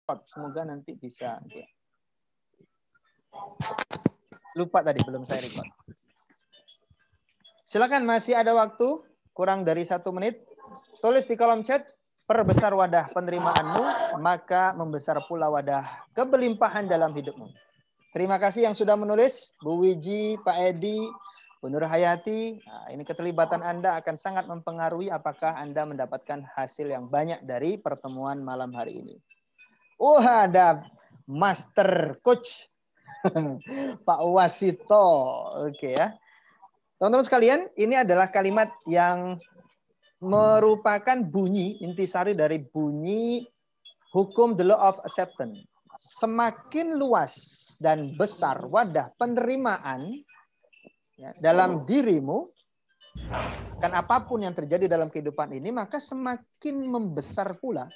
Semoga nanti bisa. Ya. Lupa tadi belum saya record. Silakan, masih ada waktu kurang dari 1 menit. Tulis di kolom chat, perbesar wadah penerimaanmu, maka membesar pula wadah kebelimpahan dalam hidupmu. Terima kasih yang sudah menulis, Bu Wiji, Pak Edi, Bu Nur Hayati. Nah, ini keterlibatan Anda akan sangat mempengaruhi apakah Anda mendapatkan hasil yang banyak dari pertemuan malam hari ini. Wah, ada Master Coach Pak Wasito. Oke ya. Teman-teman sekalian, ini adalah kalimat yang merupakan bunyi, intisari dari bunyi hukum the law of acceptance. Semakin luas dan besar wadah penerimaan ya, dalam dirimu, akan apapun yang terjadi dalam kehidupan ini, maka semakin membesar pula,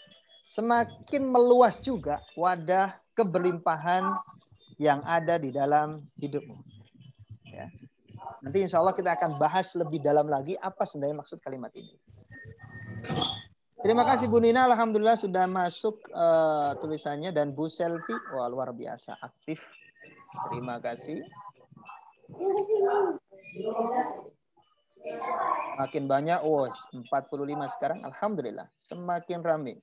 semakin meluas juga wadah keberlimpahan yang ada di dalam hidupmu. Ya. Nanti insya Allah kita akan bahas lebih dalam lagi apa sebenarnya maksud kalimat ini. Terima kasih Bu Nina, alhamdulillah sudah masuk tulisannya, dan Bu Selvi, wah luar biasa aktif. Terima kasih. Makin banyak, 45 sekarang, alhamdulillah semakin ramai.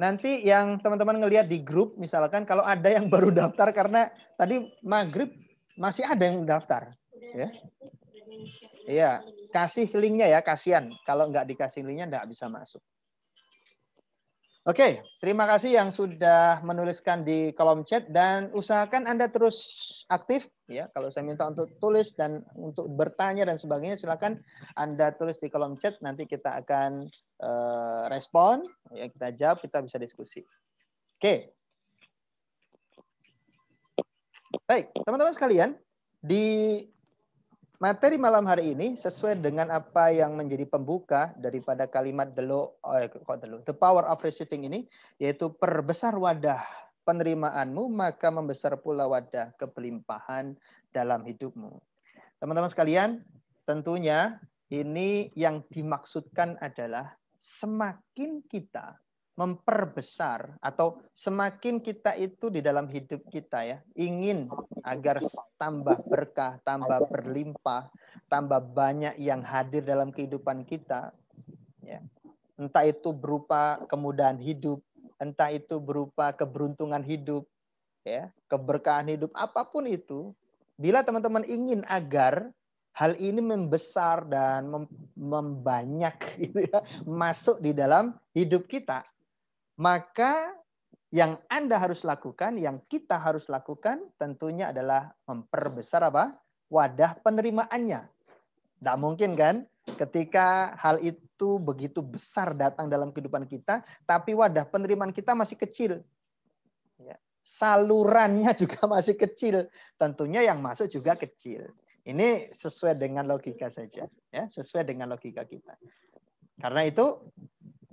Nanti yang teman-teman ngelihat di grup, misalkan kalau ada yang baru daftar karena tadi maghrib masih ada yang daftar, ya. Iya, kasih linknya ya, kasihan. Kalau nggak dikasih linknya nggak bisa masuk. Oke, terima kasih yang sudah menuliskan di kolom chat, dan usahakan Anda terus aktif ya. Kalau saya minta untuk tulis dan untuk bertanya dan sebagainya, silakan Anda tulis di kolom chat, nanti kita akan respon ya, kita jawab, kita bisa diskusi. Oke. Baik, teman-teman sekalian, di materi malam hari ini sesuai dengan apa yang menjadi pembuka daripada kalimat the power of receiving ini, yaitu perbesar wadah penerimaanmu, maka membesar pula wadah kebelimpahan dalam hidupmu. Teman-teman sekalian, tentunya ini yang dimaksudkan adalah semakin kita memperbesar atau semakin kita itu di dalam hidup kita ya, ingin agar tambah berkah, tambah berlimpah, tambah banyak yang hadir dalam kehidupan kita ya. Entah itu berupa kemudahan hidup, entah itu berupa keberuntungan hidup ya, keberkahan hidup, apapun itu, bila teman-teman ingin agar hal ini membesar dan membanyak gitu ya, masuk di dalam hidup kita, maka yang Anda harus lakukan, yang kita harus lakukan tentunya adalah memperbesar apa? Wadah penerimaannya. Tidak mungkin kan ketika hal itu begitu besar datang dalam kehidupan kita, tapi wadah penerimaan kita masih kecil. Ya. Salurannya juga masih kecil. Tentunya yang masuk juga kecil. Ini sesuai dengan logika saja. Ya, sesuai dengan logika kita. Karena itu,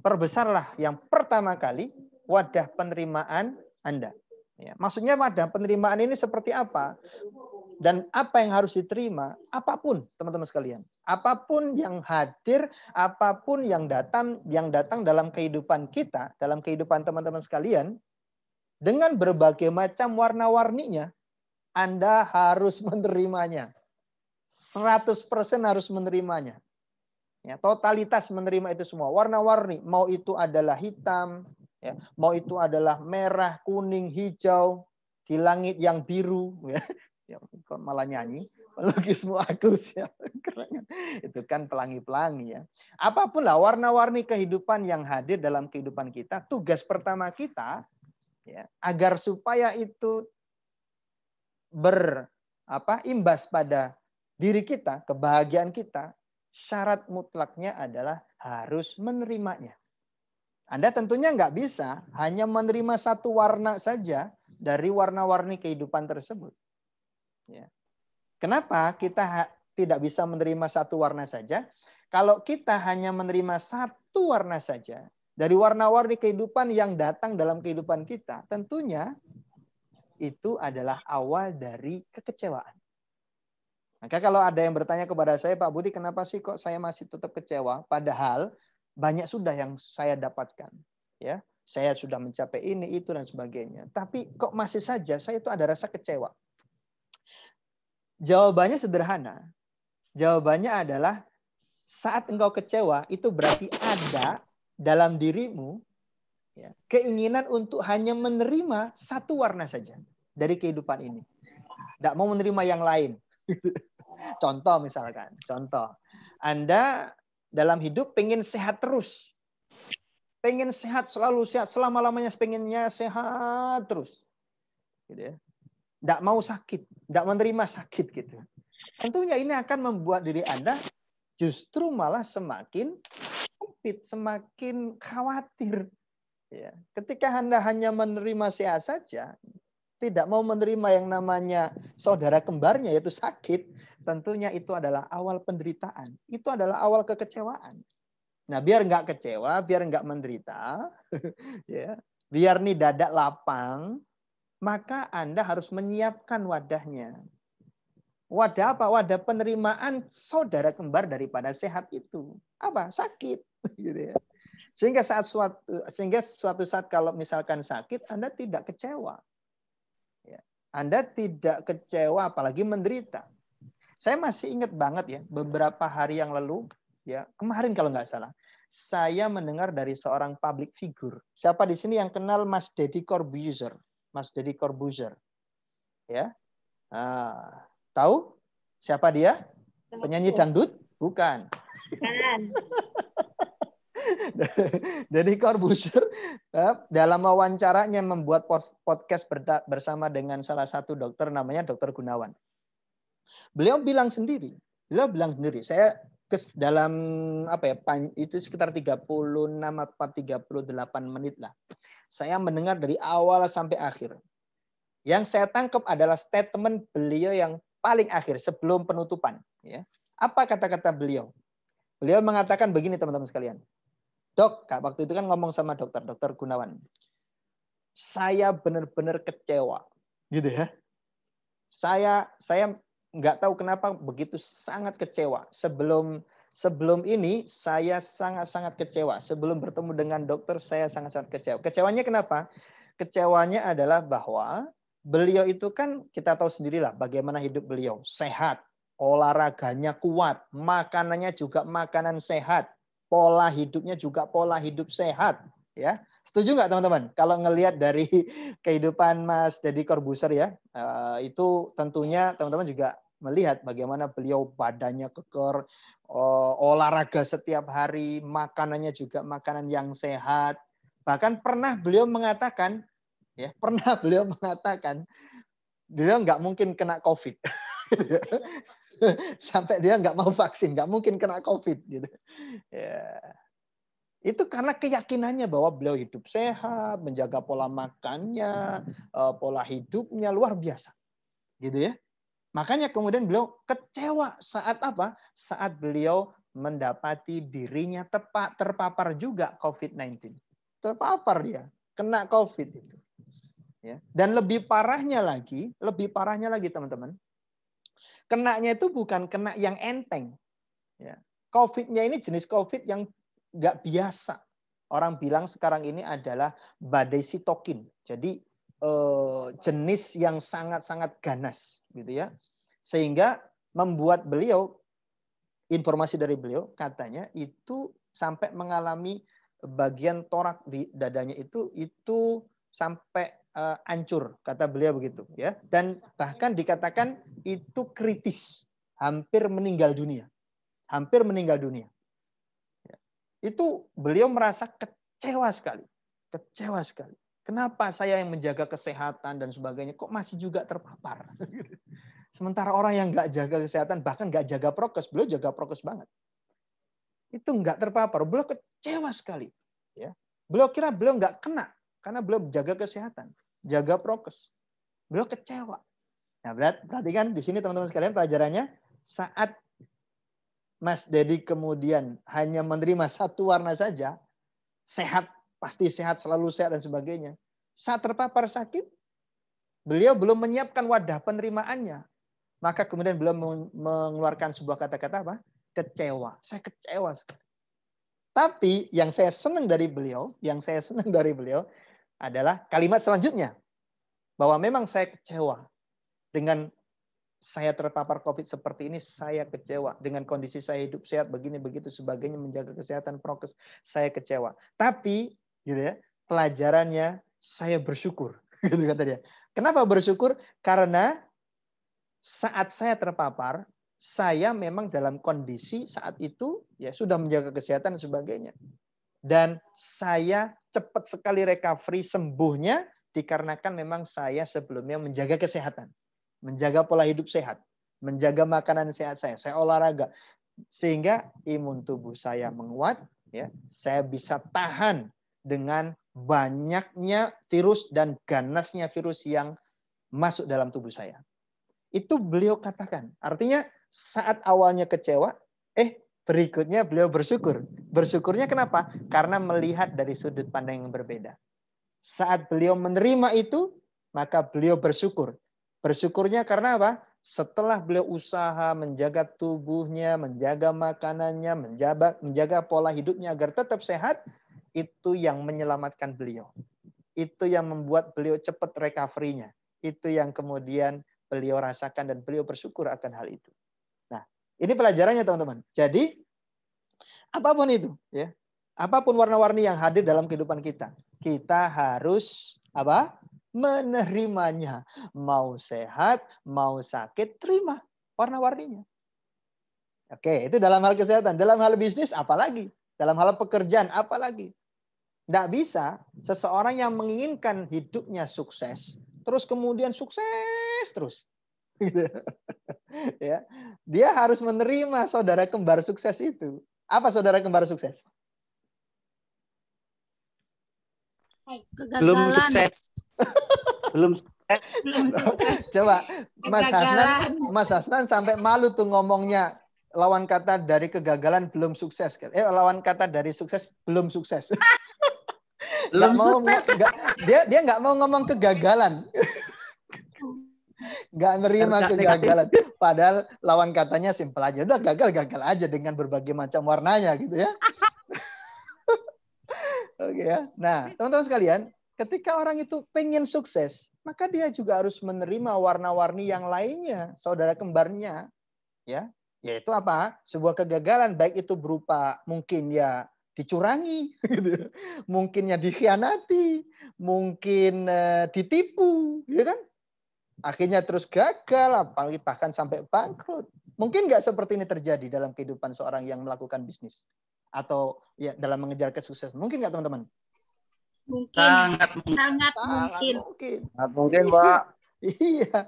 perbesarlah yang pertama kali wadah penerimaan Anda. Ya, maksudnya wadah penerimaan ini seperti apa? Dan apa yang harus diterima? Apapun, teman-teman sekalian. Apapun yang hadir, apapun yang datang dalam kehidupan kita, dalam kehidupan teman-teman sekalian, dengan berbagai macam warna-warninya, Anda harus menerimanya. 100% harus menerimanya. Ya, totalitas menerima itu semua, warna-warni, mau itu adalah hitam, ya, mau itu adalah merah, kuning, hijau, di langit yang biru, ya, ya kok malah nyanyi, pelukismu agus ya, keren. Itu kan pelangi-pelangi ya. Apapun lah warna-warni kehidupan yang hadir dalam kehidupan kita, tugas pertama kita ya, agar supaya itu imbas pada diri kita, kebahagiaan kita, syarat mutlaknya adalah harus menerimanya. Anda tentunya nggak bisa hanya menerima satu warna saja dari warna-warni kehidupan tersebut. Ya. Kenapa kita tidak bisa menerima satu warna saja? Kalau kita hanya menerima satu warna saja dari warna-warni kehidupan yang datang dalam kehidupan kita, tentunya itu adalah awal dari kekecewaan. Maka kalau ada yang bertanya kepada saya, Pak Budi, kenapa sih kok saya masih tetap kecewa? Padahal banyak sudah yang saya dapatkan. Ya, Saya sudah mencapai ini, itu, dan sebagainya. Tapi kok masih saja saya itu ada rasa kecewa. Jawabannya sederhana. Jawabannya adalah saat engkau kecewa, itu berarti ada dalam dirimu ya, keinginan untuk hanya menerima satu warna saja dari kehidupan ini. Tidak mau menerima yang lain. Contoh misalkan. Contoh. Anda dalam hidup pengen sehat terus. Pengen sehat, selalu sehat. Selama-lamanya pengennya sehat terus. Gitu ya. Tidak mau sakit. Tidak menerima sakit. Gitu. Tentunya ini akan membuat diri Anda justru malah semakin sempit, semakin khawatir. Ya. Ketika Anda hanya menerima sehat saja, tidak mau menerima yang namanya saudara kembarnya, yaitu sakit, tentunya itu adalah awal penderitaan. Itu adalah awal kekecewaan. Nah, biar nggak kecewa, biar nggak menderita, ya, biar nih dada lapang, maka Anda harus menyiapkan wadahnya. Wadah apa? Wadah penerimaan saudara kembar daripada sehat itu. Apa? Sakit. Gitu ya. Sehingga suatu saat kalau misalkan sakit, Anda tidak kecewa. Ya. Anda tidak kecewa, apalagi menderita. Saya masih ingat banget ya, beberapa hari yang lalu, ya kemarin kalau nggak salah, saya mendengar dari seorang public figure. Siapa di sini yang kenal Mas Deddy Corbuzier? Mas Deddy Corbuzier, ya, tahu siapa dia? Penyanyi dangdut? Bukan. Deddy Corbuzier dalam wawancaranya membuat podcast bersama dengan salah satu dokter namanya Dokter Gunawan. Beliau bilang sendiri, saya dalam apa ya, itu sekitar 36 atau 38 menit lah. Saya mendengar dari awal sampai akhir. Yang saya tangkap adalah statement beliau yang paling akhir sebelum penutupan. Ya. Apa kata-kata beliau? Beliau mengatakan begini teman-teman sekalian. Dok, waktu itu kan ngomong sama dokter Gunawan. Saya benar-benar kecewa. Gitu ya. Saya nggak tahu kenapa begitu sangat kecewa. Sebelum ini saya sangat-sangat kecewa. Sebelum bertemu dengan dokter saya sangat-sangat kecewa. Kecewanya kenapa? Kecewanya adalah bahwa beliau itu kan kita tahu sendirilah bagaimana hidup beliau. Sehat, olahraganya kuat, makanannya juga makanan sehat, pola hidupnya juga pola hidup sehat. Ya, setuju nggak teman-teman? Kalau ngelihat dari kehidupan Mas Deddy Corbuzier ya, itu tentunya teman-teman juga melihat bagaimana beliau badannya keker, olahraga setiap hari, makanannya juga makanan yang sehat. Bahkan pernah beliau mengatakan, beliau nggak mungkin kena COVID. Sampai dia nggak mau vaksin, nggak mungkin kena COVID. Gitu. Ya. Itu karena keyakinannya bahwa beliau hidup sehat, menjaga pola makannya, pola hidupnya luar biasa. Gitu ya. Makanya kemudian beliau kecewa saat apa? Saat beliau mendapati dirinya terpapar juga COVID-19. Terpapar dia, kena COVID itu. Ya. Dan lebih parahnya lagi teman-teman. Kenanya itu bukan kena yang enteng. Ya. COVID-nya ini jenis COVID yang nggak biasa. Orang bilang sekarang ini adalah badai sitokin. Jadi jenis yang sangat-sangat ganas, gitu ya. Sehingga membuat beliau, informasi dari beliau katanya itu sampai mengalami bagian torak di dadanya itu sampai hancur, kata beliau begitu ya. Dan bahkan dikatakan itu kritis, hampir meninggal dunia. Itu beliau merasa kecewa sekali. Kenapa saya yang menjaga kesehatan dan sebagainya kok masih juga terpapar? Sementara orang yang nggak jaga kesehatan, bahkan nggak jaga prokes, beliau jaga prokes banget. Itu nggak terpapar, beliau kecewa sekali. Ya. Beliau kira beliau nggak kena, karena beliau jaga kesehatan, jaga prokes. Beliau kecewa. Nah, perhatikan di sini teman-teman sekalian pelajarannya, saat Mas Deddy kemudian hanya menerima satu warna saja, sehat, pasti sehat, selalu sehat dan sebagainya. Saat terpapar sakit, beliau belum menyiapkan wadah penerimaannya. Maka kemudian beliau mengeluarkan sebuah kata-kata apa? Kecewa. Saya kecewa sekali. Tapi yang saya senang dari beliau adalah kalimat selanjutnya. Bahwa memang saya kecewa dengan saya terpapar COVID seperti ini, saya kecewa. Dengan kondisi saya hidup sehat, begini, begitu, sebagainya, menjaga kesehatan, prokes, saya kecewa. Tapi, gitu ya, pelajarannya, saya bersyukur. Gitu kata dia. Kenapa bersyukur? Karena saat saya terpapar, saya memang dalam kondisi saat itu ya sudah menjaga kesehatan dan sebagainya. Dan saya cepat sekali recovery sembuhnya dikarenakan memang saya sebelumnya menjaga kesehatan, menjaga pola hidup sehat, menjaga makanan sehat saya olahraga sehingga imun tubuh saya menguat, ya. Saya bisa tahan dengan banyaknya virus dan ganasnya virus yang masuk dalam tubuh saya. Itu beliau katakan. Artinya saat awalnya kecewa, berikutnya beliau bersyukur. Bersyukurnya kenapa? Karena melihat dari sudut pandang yang berbeda. Saat beliau menerima itu, maka beliau bersyukur. Bersyukurnya karena apa? Setelah beliau usaha menjaga tubuhnya, menjaga makanannya, menjaga pola hidupnya agar tetap sehat, itu yang menyelamatkan beliau. Itu yang membuat beliau cepat recovery-nya. Itu yang kemudian beliau rasakan dan beliau bersyukur akan hal itu. Nah, ini pelajarannya teman-teman. Jadi apapun itu, ya, apapun warna-warni yang hadir dalam kehidupan kita, kita harus apa? Menerimanya. Mau sehat, mau sakit, terima warna-warninya. Oke, itu dalam hal kesehatan. Dalam hal bisnis, apalagi? Dalam hal pekerjaan, apalagi? Tidak bisa seseorang yang menginginkan hidupnya sukses, terus kemudian sukses terus. Ya, dia harus menerima saudara kembar sukses itu. Apa saudara kembar sukses? Kegagalan. Belum sukses. Belum sukses. Belum sukses. Coba Mas Hasnan sampai malu tuh ngomongnya lawan kata dari kegagalan belum sukses. Lawan kata dari sukses belum sukses. Belum mau, sukses. Dia nggak mau ngomong kegagalan. Nggak nerima kegagalan. Padahal lawan katanya simpel aja. Udah gagal aja dengan berbagai macam warnanya gitu ya. Oke ya. Nah, teman-teman sekalian, ketika orang itu pengen sukses, maka dia juga harus menerima warna-warni yang lainnya, saudara kembarnya. Ya, yaitu apa? Sebuah kegagalan, baik itu berupa mungkin ya dicurangi, mungkin ya dikhianati, mungkin ditipu, ya kan? Akhirnya terus gagal, apalagi bahkan sampai bangkrut. Mungkin nggak seperti ini terjadi dalam kehidupan seorang yang melakukan bisnis atau ya dalam mengejar kesuksesan. Mungkin nggak teman-teman? Mungkin. Sangat mungkin. Sangat mungkin. Sangat mungkin, Pak. Iya,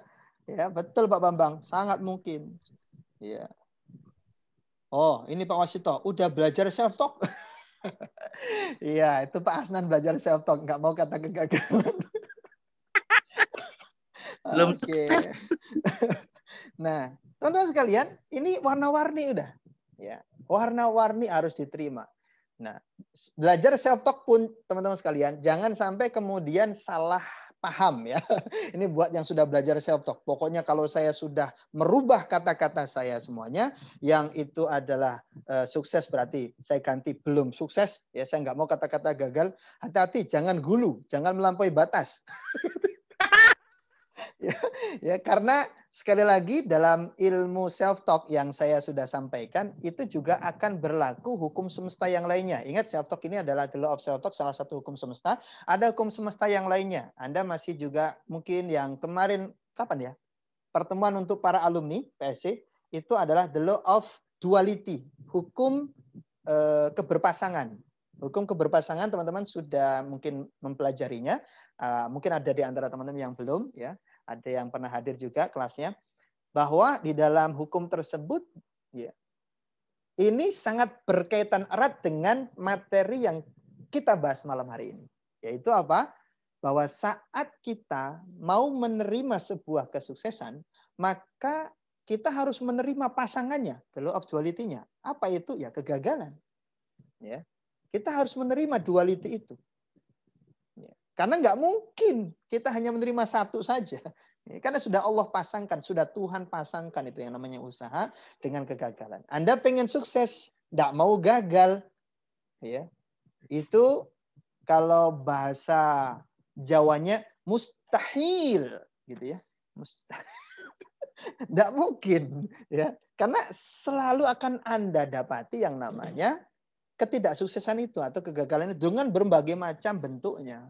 ya betul Pak Bambang, sangat mungkin. Iya. Oh, ini Pak Wasito, udah belajar self talk. Iya, itu Pak Asnan belajar self talk, nggak mau kata kegagalan. Belum sukses. Nah, teman-teman sekalian, ini warna-warni udah. Ya, warna-warni harus diterima. Nah, belajar self talk pun teman-teman sekalian, jangan sampai kemudian salah paham ya. Ini buat yang sudah belajar self talk. Pokoknya kalau saya sudah merubah kata-kata saya semuanya, yang itu adalah sukses berarti saya ganti belum sukses. Ya, saya nggak mau kata-kata gagal. Hati-hati, jangan gulu, jangan melampaui batas. Ya, karena sekali lagi dalam ilmu self talk yang saya sudah sampaikan itu juga akan berlaku hukum semesta yang lainnya. Ingat, self talk ini adalah the law of self talk, salah satu hukum semesta. Ada hukum semesta yang lainnya. Anda masih juga mungkin yang kemarin kapan ya? Pertemuan untuk para alumni PSC itu adalah the law of duality, hukum keberpasangan. Hukum keberpasangan teman-teman sudah mungkin mempelajarinya. Mungkin ada di antara teman-teman yang belum ya. Ada yang pernah hadir juga kelasnya, bahwa di dalam hukum tersebut ya, ini sangat berkaitan erat dengan materi yang kita bahas malam hari ini. Yaitu apa? Bahwa saat kita mau menerima sebuah kesuksesan, maka kita harus menerima pasangannya, the law of duality-nya. Apa itu? Ya kegagalan. Ya. Kita harus menerima duality itu. Karena nggak mungkin kita hanya menerima satu saja. Karena sudah Allah pasangkan, sudah Tuhan pasangkan itu yang namanya usaha dengan kegagalan. Anda pengen sukses, nggak mau gagal. ya. Itu kalau bahasa Jawanya mustahil gitu ya. Tidak mungkin ya. Karena selalu akan Anda dapati yang namanya ketidaksuksesan itu atau kegagalan itu dengan berbagai macam bentuknya.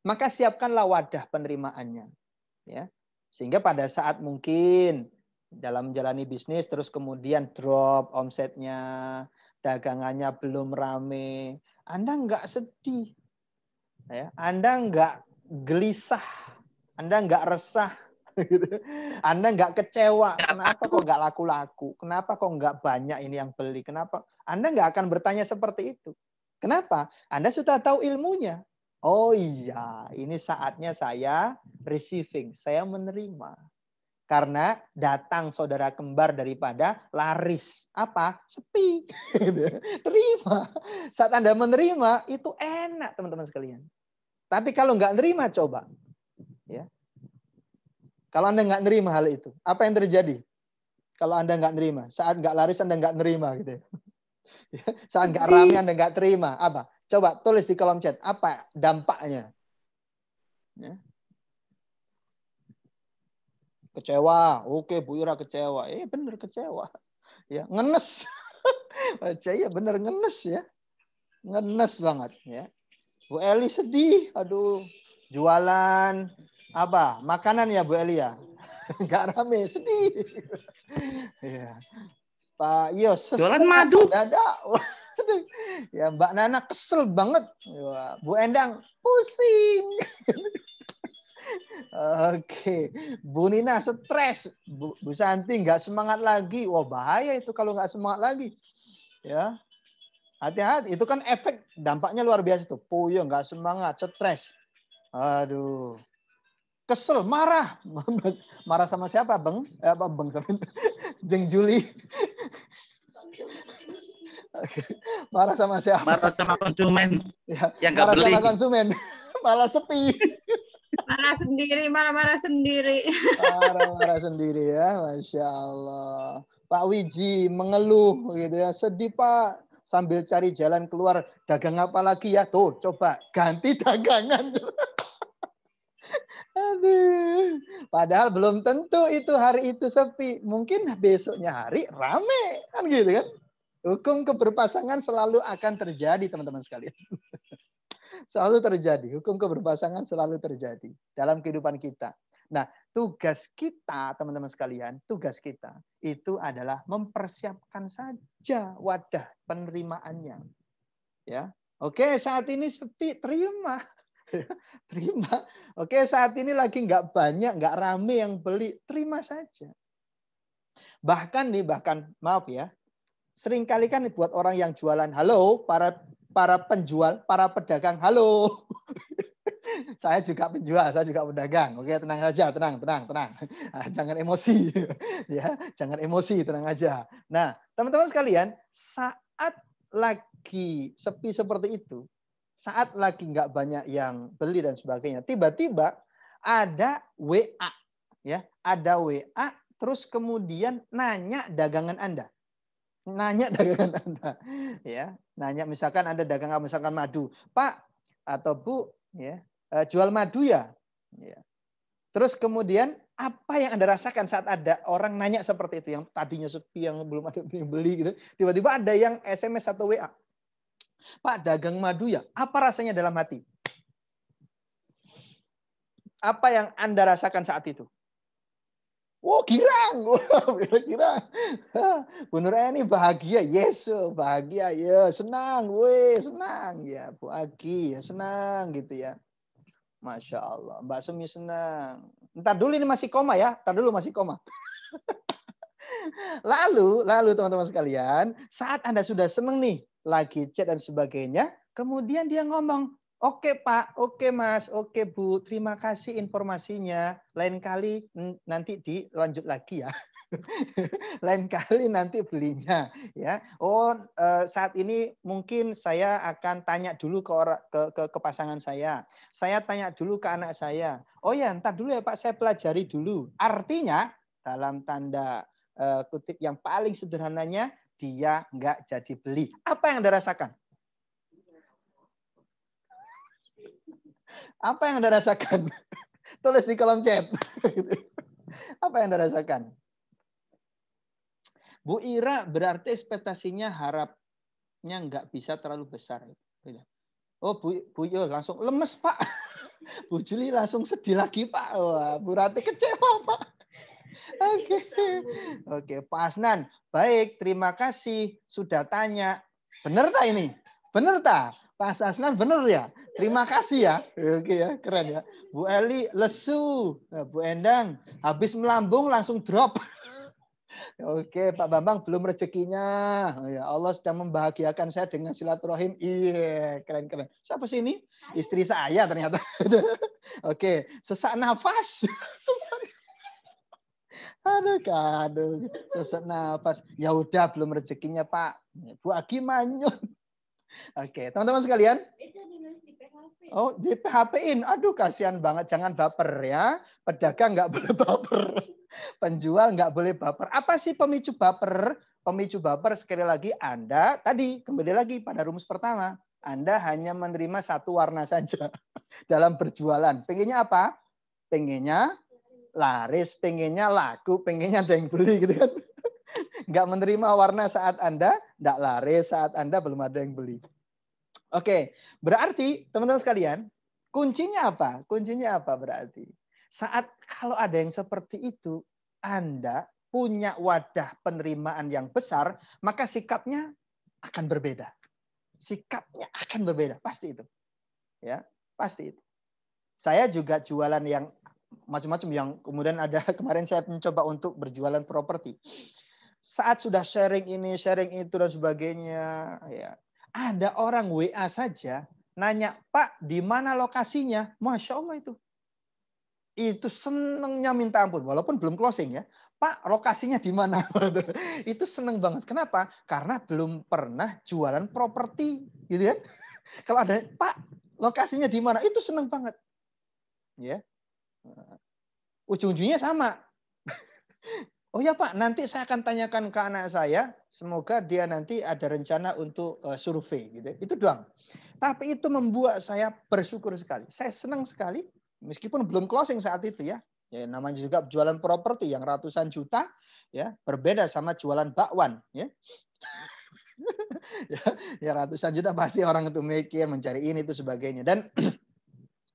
Maka siapkanlah wadah penerimaannya. Ya. Sehingga pada saat mungkin dalam menjalani bisnis terus kemudian drop omsetnya, dagangannya belum rame, Anda nggak sedih. Ya. Anda nggak gelisah, Anda nggak resah. Anda nggak kecewa, kenapa kok nggak laku-laku? Kenapa kok nggak banyak ini yang beli? Kenapa? Anda nggak akan bertanya seperti itu. Kenapa? Anda sudah tahu ilmunya. Oh iya, ini saatnya saya receiving, saya menerima. Karena datang saudara kembar daripada laris. Apa? Sepi. Terima. Saat Anda menerima, itu enak teman-teman sekalian. Tapi kalau nggak nerima, coba. Ya. Kalau Anda nggak nerima hal itu, apa yang terjadi? Kalau Anda nggak nerima, saat nggak laris Anda nggak nerima gitu. Saat nggak rame Anda nggak terima, apa? Coba tulis di kolom chat, apa dampaknya? Ya. Kecewa, oke Bu Ira kecewa, bener kecewa, ya ngenes, ya bener ngenes ya, ngenes banget ya. Bu Eli sedih, aduh, jualan apa? Makanan ya Bu Eli ya, nggak rame, sedih. Ya. Pak Yos Jualan madu. dadak. Ya Mbak Nana kesel banget. Ya, Bu Endang pusing. Oke, Bu Nina stres. Bu Santi nggak semangat lagi. Wah bahaya itu kalau nggak semangat lagi. Ya, hati-hati. Itu kan efek dampaknya luar biasa tuh. Puyeng, nggak semangat, stres. Aduh, kesel, marah. Marah sama siapa, Bang? Apa Bang sama Jeng Juli. Marah sama siapa? Marah sama konsumen Ya, yang nggak marah beli. sama konsumen, malah sepi. Marah-marah sendiri. Marah-marah sendiri ya, Masya Allah. Pak Wiji mengeluh gitu ya, sedih Pak. Sambil cari jalan keluar, dagang apa lagi ya? Tuh, coba ganti dagangan. Aduh. Padahal belum tentu itu hari itu sepi. Mungkin besoknya hari rame, kan gitu kan? Hukum keberpasangan selalu akan terjadi, teman-teman sekalian. Selalu terjadi. Hukum keberpasangan selalu terjadi dalam kehidupan kita. Nah, tugas kita, teman-teman sekalian, tugas kita itu adalah mempersiapkan saja wadah penerimaannya. Ya, oke, saat ini sepi, terima. Terima. Oke, saat ini lagi nggak banyak, nggak rame yang beli, terima saja. Bahkan maaf ya, seringkali kan buat orang yang jualan, halo para penjual, para pedagang, halo. Saya juga penjual, saya juga pedagang. Oke, tenang saja, tenang. Jangan emosi. Ya, jangan emosi, tenang aja. Nah, teman-teman sekalian, saat lagi sepi seperti itu, saat lagi nggak banyak yang beli dan sebagainya, tiba-tiba ada WA, ya, ada WA, terus kemudian nanya dagangan Anda. Nanya dagangan Anda, ya, nanya misalkan Anda dagang misalkan madu, Pak atau Bu, ya, jual madu ya, ya. Terus kemudian apa yang Anda rasakan saat ada orang nanya seperti itu, yang tadinya sepi, yang belum ada yang beli gitu, tiba-tiba ada yang SMS atau WA, Pak dagang madu ya, apa rasanya dalam hati? Apa yang Anda rasakan saat itu? Oh girang, girang. Bu Nureni bahagia, yes, bahagia, ya, senang, senang ya, Bu Agi, ya senang gitu ya. Masya Allah, Mbak Sumi senang. Ntar dulu ini masih koma ya, ntar dulu masih koma. Lalu teman-teman sekalian, saat Anda sudah senang nih, lagi chat dan sebagainya, kemudian dia ngomong, oke Pak, oke Mas, oke Bu, terima kasih informasinya. Lain kali nanti dilanjut lagi ya. Lain kali nanti belinya ya. Oh, saat ini mungkin saya akan tanya dulu ke pasangan saya. Saya tanya dulu ke anak saya. Oh ya, entar dulu ya Pak, saya pelajari dulu. Artinya dalam tanda kutip yang paling sederhananya, dia nggak jadi beli. Apa yang Anda rasakan? Apa yang Anda rasakan? Tulis di kolom chat. Apa yang Anda rasakan? Bu Ira berarti ekspektasinya harapnya nggak bisa terlalu besar. Oh Bu Yo langsung lemes Pak. Bu Juli langsung sedih lagi Pak. Wah, Bu Rati kecewa Pak. Oke, Pak Asnan. Baik, terima kasih sudah tanya. Bener tak ini? Bener tak? Pak Asnan bener ya? Terima kasih ya. Oke ya, keren ya. Bu Eli lesu. Nah, Bu Endang habis melambung langsung drop. Oke, Pak Bambang belum rezekinya. Oh, ya, Allah sedang membahagiakan saya dengan silaturahim. Iya, keren-keren. Siapa sih ini? Istri saya ternyata. Oke, sesak nafas. Aduh, sesak nafas. Ya udah, belum rezekinya Pak. Bu Agi manyun. Oke, teman-teman sekalian. Oh, di PHP-in. Aduh, kasihan banget. Jangan baper ya. Pedagang nggak boleh baper. Penjual nggak boleh baper. Apa sih pemicu baper? Pemicu baper sekali lagi Anda tadi kembali lagi pada rumus pertama. Anda hanya menerima satu warna saja dalam berjualan. Pengennya apa? Pengennya laris, pengennya laku, pengennya ada yang beli gitu kan. Nggak menerima warna saat Anda nggak laris, saat Anda belum ada yang beli. Oke, berarti teman-teman sekalian, kuncinya apa? Kuncinya apa berarti? Saat kalau ada yang seperti itu, Anda punya wadah penerimaan yang besar, maka sikapnya akan berbeda. Sikapnya akan berbeda, pasti itu. Ya, pasti itu. Saya juga jualan yang macam-macam yang kemudian ada kemarin saya mencoba untuk berjualan properti. Saat sudah sharing ini, sharing itu dan sebagainya, ya. Ada orang WA saja nanya, "Pak, di mana lokasinya?" Masya Allah itu. Itu senengnya minta ampun, walaupun belum closing ya. Pak, lokasinya di mana? Itu seneng banget. Kenapa? Karena belum pernah jualan properti, gitu ya. Kalau ada, Pak, lokasinya di mana? Itu seneng banget. Ya. Ujung-ujungnya sama. Oh ya Pak, nanti saya akan tanyakan ke anak saya. Semoga dia nanti ada rencana untuk survei. Gitu. Itu doang. Tapi itu membuat saya bersyukur sekali. Saya senang sekali. Meskipun belum closing saat itu ya. Ya namanya juga jualan properti yang ratusan juta. Ya, berbeda sama jualan bakwan. Ya. Ya ratusan juta pasti orang itu mikir, mencari ini, itu sebagainya. Dan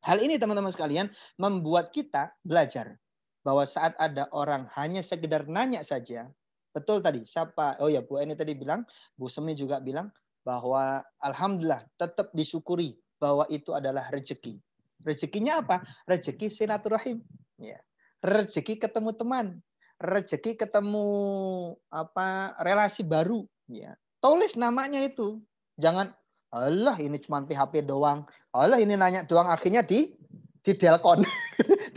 hal ini teman-teman sekalian membuat kita belajar. Bahwa saat ada orang hanya sekedar nanya saja, betul tadi, siapa? Oh ya, Bu Eni tadi bilang, Bu Semi juga bilang, bahwa alhamdulillah tetap disyukuri bahwa itu adalah rezeki. Rezekinya apa? Rezeki silaturahim. Ya. Rezeki ketemu teman. Rezeki ketemu relasi baru. Ya. Tulis namanya itu. Jangan, Allah ini cuma PHP doang. Allah ini nanya doang, akhirnya di delkon.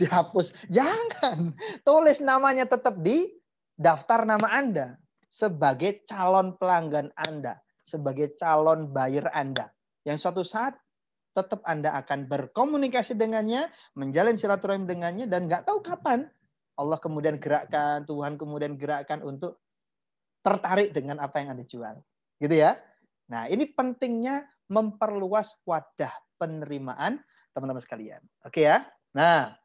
Dihapus. Jangan. Tulis namanya tetap di daftar nama Anda. Sebagai calon pelanggan Anda. Sebagai calon buyer Anda. Yang suatu saat tetap Anda akan berkomunikasi dengannya. Menjalin silaturahim dengannya. Dan nggak tahu kapan Allah kemudian gerakkan. Tuhan kemudian gerakkan untuk tertarik dengan apa yang Anda jual. Gitu ya. Nah ini pentingnya memperluas wadah penerimaan teman-teman sekalian. Oke ya. Nah.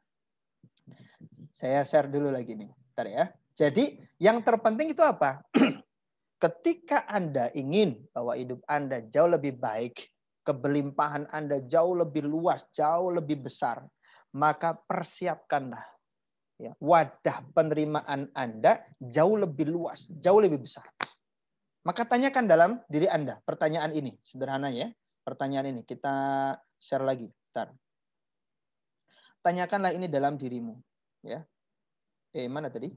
Saya share dulu lagi nih. Bentar ya. Jadi yang terpenting itu apa? Ketika Anda ingin bahwa hidup Anda jauh lebih baik, kebelimpahan Anda jauh lebih luas, jauh lebih besar, maka persiapkanlah ya, wadah penerimaan Anda jauh lebih luas, jauh lebih besar. Maka tanyakan dalam diri Anda pertanyaan ini, sederhana ya. Pertanyaan ini kita share lagi. Bentar. Tanyakanlah ini dalam dirimu, ya. Mana tadi?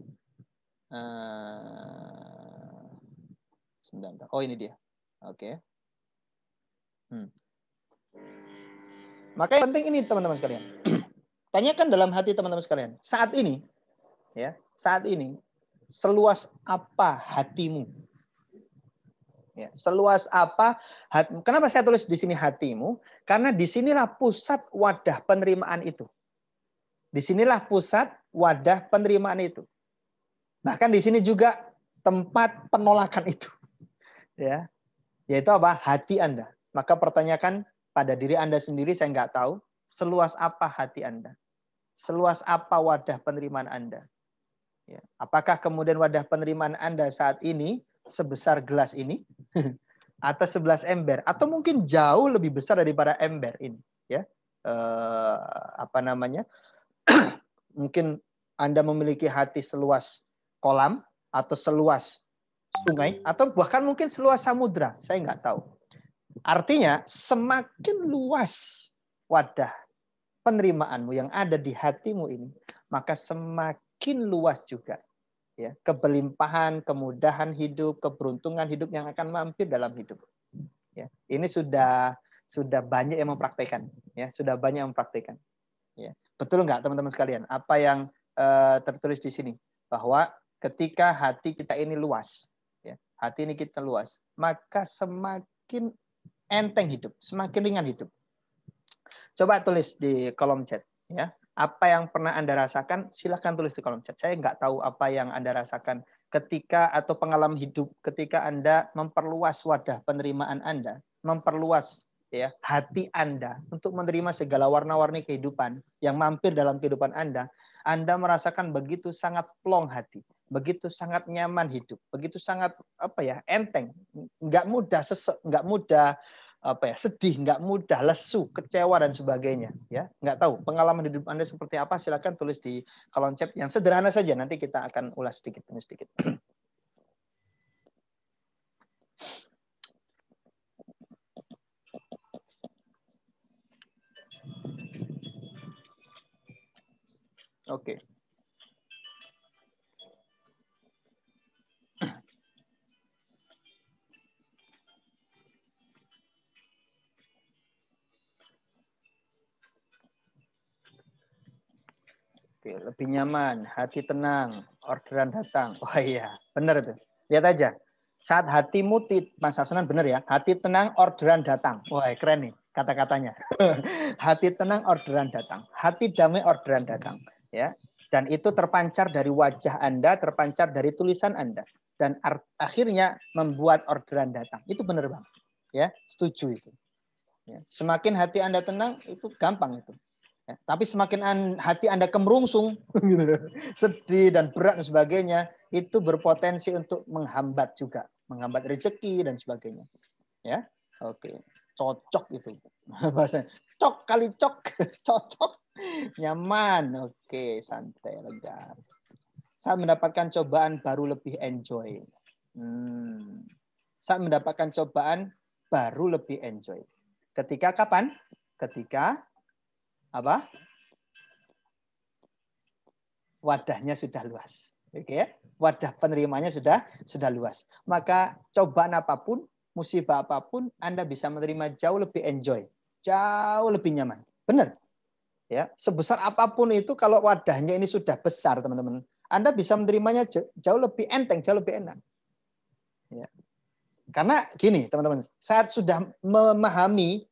Sebentar. Oh ini dia. Oke. Maka yang penting ini teman-teman sekalian. Tanyakan dalam hati teman-teman sekalian. Saat ini, ya, saat ini, seluas apa hatimu? Ya, seluas apa? Kenapa saya tulis di sini hatimu? Karena disinilah pusat wadah penerimaan itu. Disinilah pusat wadah penerimaan itu. Bahkan di sini juga tempat penolakan itu. Ya, yaitu apa? Hati Anda. Maka pertanyakan pada diri Anda sendiri, saya nggak tahu, seluas apa hati Anda? Seluas apa wadah penerimaan Anda? Ya. Apakah kemudian wadah penerimaan Anda saat ini sebesar gelas ini? Atau 11 ember? Atau mungkin jauh lebih besar daripada ember ini? Ya, apa namanya? Mungkin Anda memiliki hati seluas kolam, atau seluas sungai, atau bahkan mungkin seluas samudra. Saya nggak tahu. Artinya, semakin luas wadah penerimaanmu yang ada di hatimu ini, maka semakin luas juga ya kebelimpahan, kemudahan hidup, keberuntungan hidup yang akan mampir dalam hidup. Ya, ini sudah banyak yang mempraktekkan. Ya, sudah banyak yang mempraktekkan. Ya, betul nggak teman-teman sekalian? Apa yang tertulis di sini bahwa ketika hati kita ini luas, ya, hati ini kita luas, maka semakin enteng hidup, semakin ringan hidup. Coba tulis di kolom chat, ya. Apa yang pernah Anda rasakan? Silahkan tulis di kolom chat. Saya nggak tahu apa yang Anda rasakan ketika atau pengalaman hidup ketika Anda memperluas wadah penerimaan Anda, memperluas ya hati Anda untuk menerima segala warna-warni kehidupan yang mampir dalam kehidupan Anda merasakan begitu sangat plong hati, begitu sangat nyaman hidup, begitu sangat enteng, nggak mudah sesek, nggak mudah sedih, nggak mudah, lesu, kecewa dan sebagainya. Ya, nggak tahu pengalaman hidup Anda seperti apa. Silakan tulis di kolom chat yang sederhana saja. Nanti kita akan ulas sedikit demi sedikit. Oke. Oke, lebih nyaman, hati tenang, orderan datang. Wah iya, benar itu. Lihat aja. Saat hatimu Mas Hasanan benar ya. Hati tenang, orderan datang. Wah, keren nih kata-katanya. Hati tenang, orderan datang. Hati damai, orderan datang. Ya. Dan itu terpancar dari wajah Anda, terpancar dari tulisan Anda. Dan akhirnya membuat orderan datang. Itu benar Bang. Ya, setuju itu. Ya. Semakin hati Anda tenang, itu gampang itu. Ya, tapi semakin hati Anda kemerungsung, sedih dan berat dan sebagainya, itu berpotensi untuk menghambat juga, menghambat rezeki dan sebagainya. Ya, oke, cocok itu. Cok kali cok, cocok, nyaman, oke, santai, lega. Saat mendapatkan cobaan baru lebih enjoy. Saat mendapatkan cobaan baru lebih enjoy. Ketika kapan? Ketika apa? Wadahnya sudah luas. Oke ya? Wadah penerimanya sudah luas. Maka cobaan apapun, musibah apapun, Anda bisa menerima jauh lebih enjoy, jauh lebih nyaman. Benar? Ya, sebesar apapun itu kalau wadahnya ini sudah besar, teman-teman, Anda bisa menerimanya jauh lebih enteng, jauh lebih enak. Ya. Karena gini, teman-teman, saat sudah memahami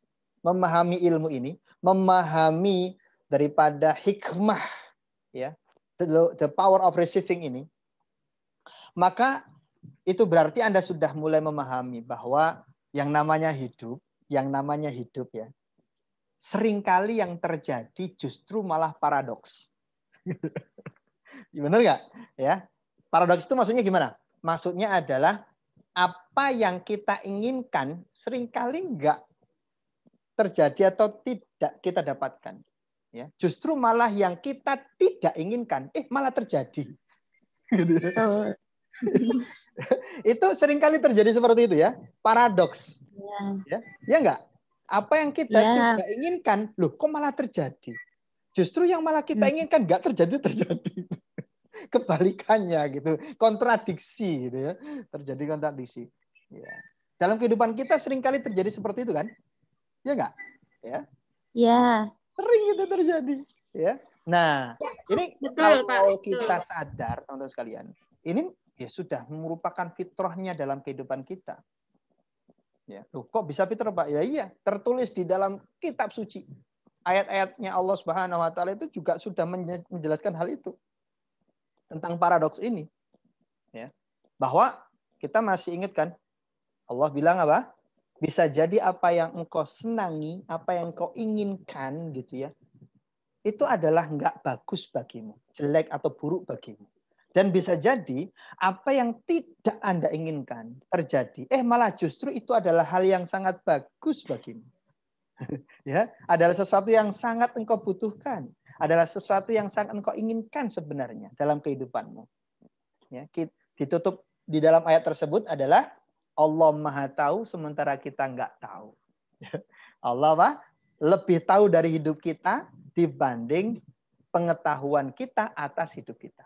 ilmu ini, memahami daripada hikmah, ya, the power of receiving ini, maka itu berarti Anda sudah mulai memahami bahwa yang namanya hidup ya, seringkali yang terjadi justru malah paradoks. Benar nggak? Ya, paradoks itu maksudnya gimana? Maksudnya adalah apa yang kita inginkan seringkali nggak terjadi atau tidak kita dapatkan. Ya, justru malah yang kita tidak inginkan, malah terjadi. Betul. Itu seringkali terjadi seperti itu ya, paradoks. Ya enggak? Apa yang kita tidak inginkan, loh kok malah terjadi? Justru yang malah kita inginkan enggak terjadi. Kebalikannya gitu, kontradiksi gitu ya. Terjadi kontradiksi. Ya. Dalam kehidupan kita seringkali terjadi seperti itu kan? Ya enggak? Ya. Ya. Sering itu terjadi, ya. Nah, ini Betul, kalau Pak. kita sadar, teman-teman sekalian, ini ya sudah merupakan fitrahnya dalam kehidupan kita. Ya, loh, kok bisa fitrah, Pak? Ya iya, tertulis di dalam kitab suci. Ayat-ayatnya Allah Subhanahu wa taala itu juga sudah menjelaskan hal itu. Tentang paradoks ini. Ya. Bahwa kita masih ingat kan Allah bilang apa? Bisa jadi apa yang engkau senangi, apa yang engkau inginkan gitu ya, itu adalah nggak bagus bagimu, jelek atau buruk bagimu. Dan bisa jadi apa yang tidak Anda inginkan terjadi, malah justru itu adalah hal yang sangat bagus bagimu. Ya, adalah sesuatu yang sangat engkau butuhkan, adalah sesuatu yang sangat engkau inginkan sebenarnya dalam kehidupanmu. Ya, ditutup di dalam ayat tersebut adalah Allah Maha tahu sementara kita nggak tahu. Allah apa? Lebih tahu dari hidup kita dibanding pengetahuan kita atas hidup kita.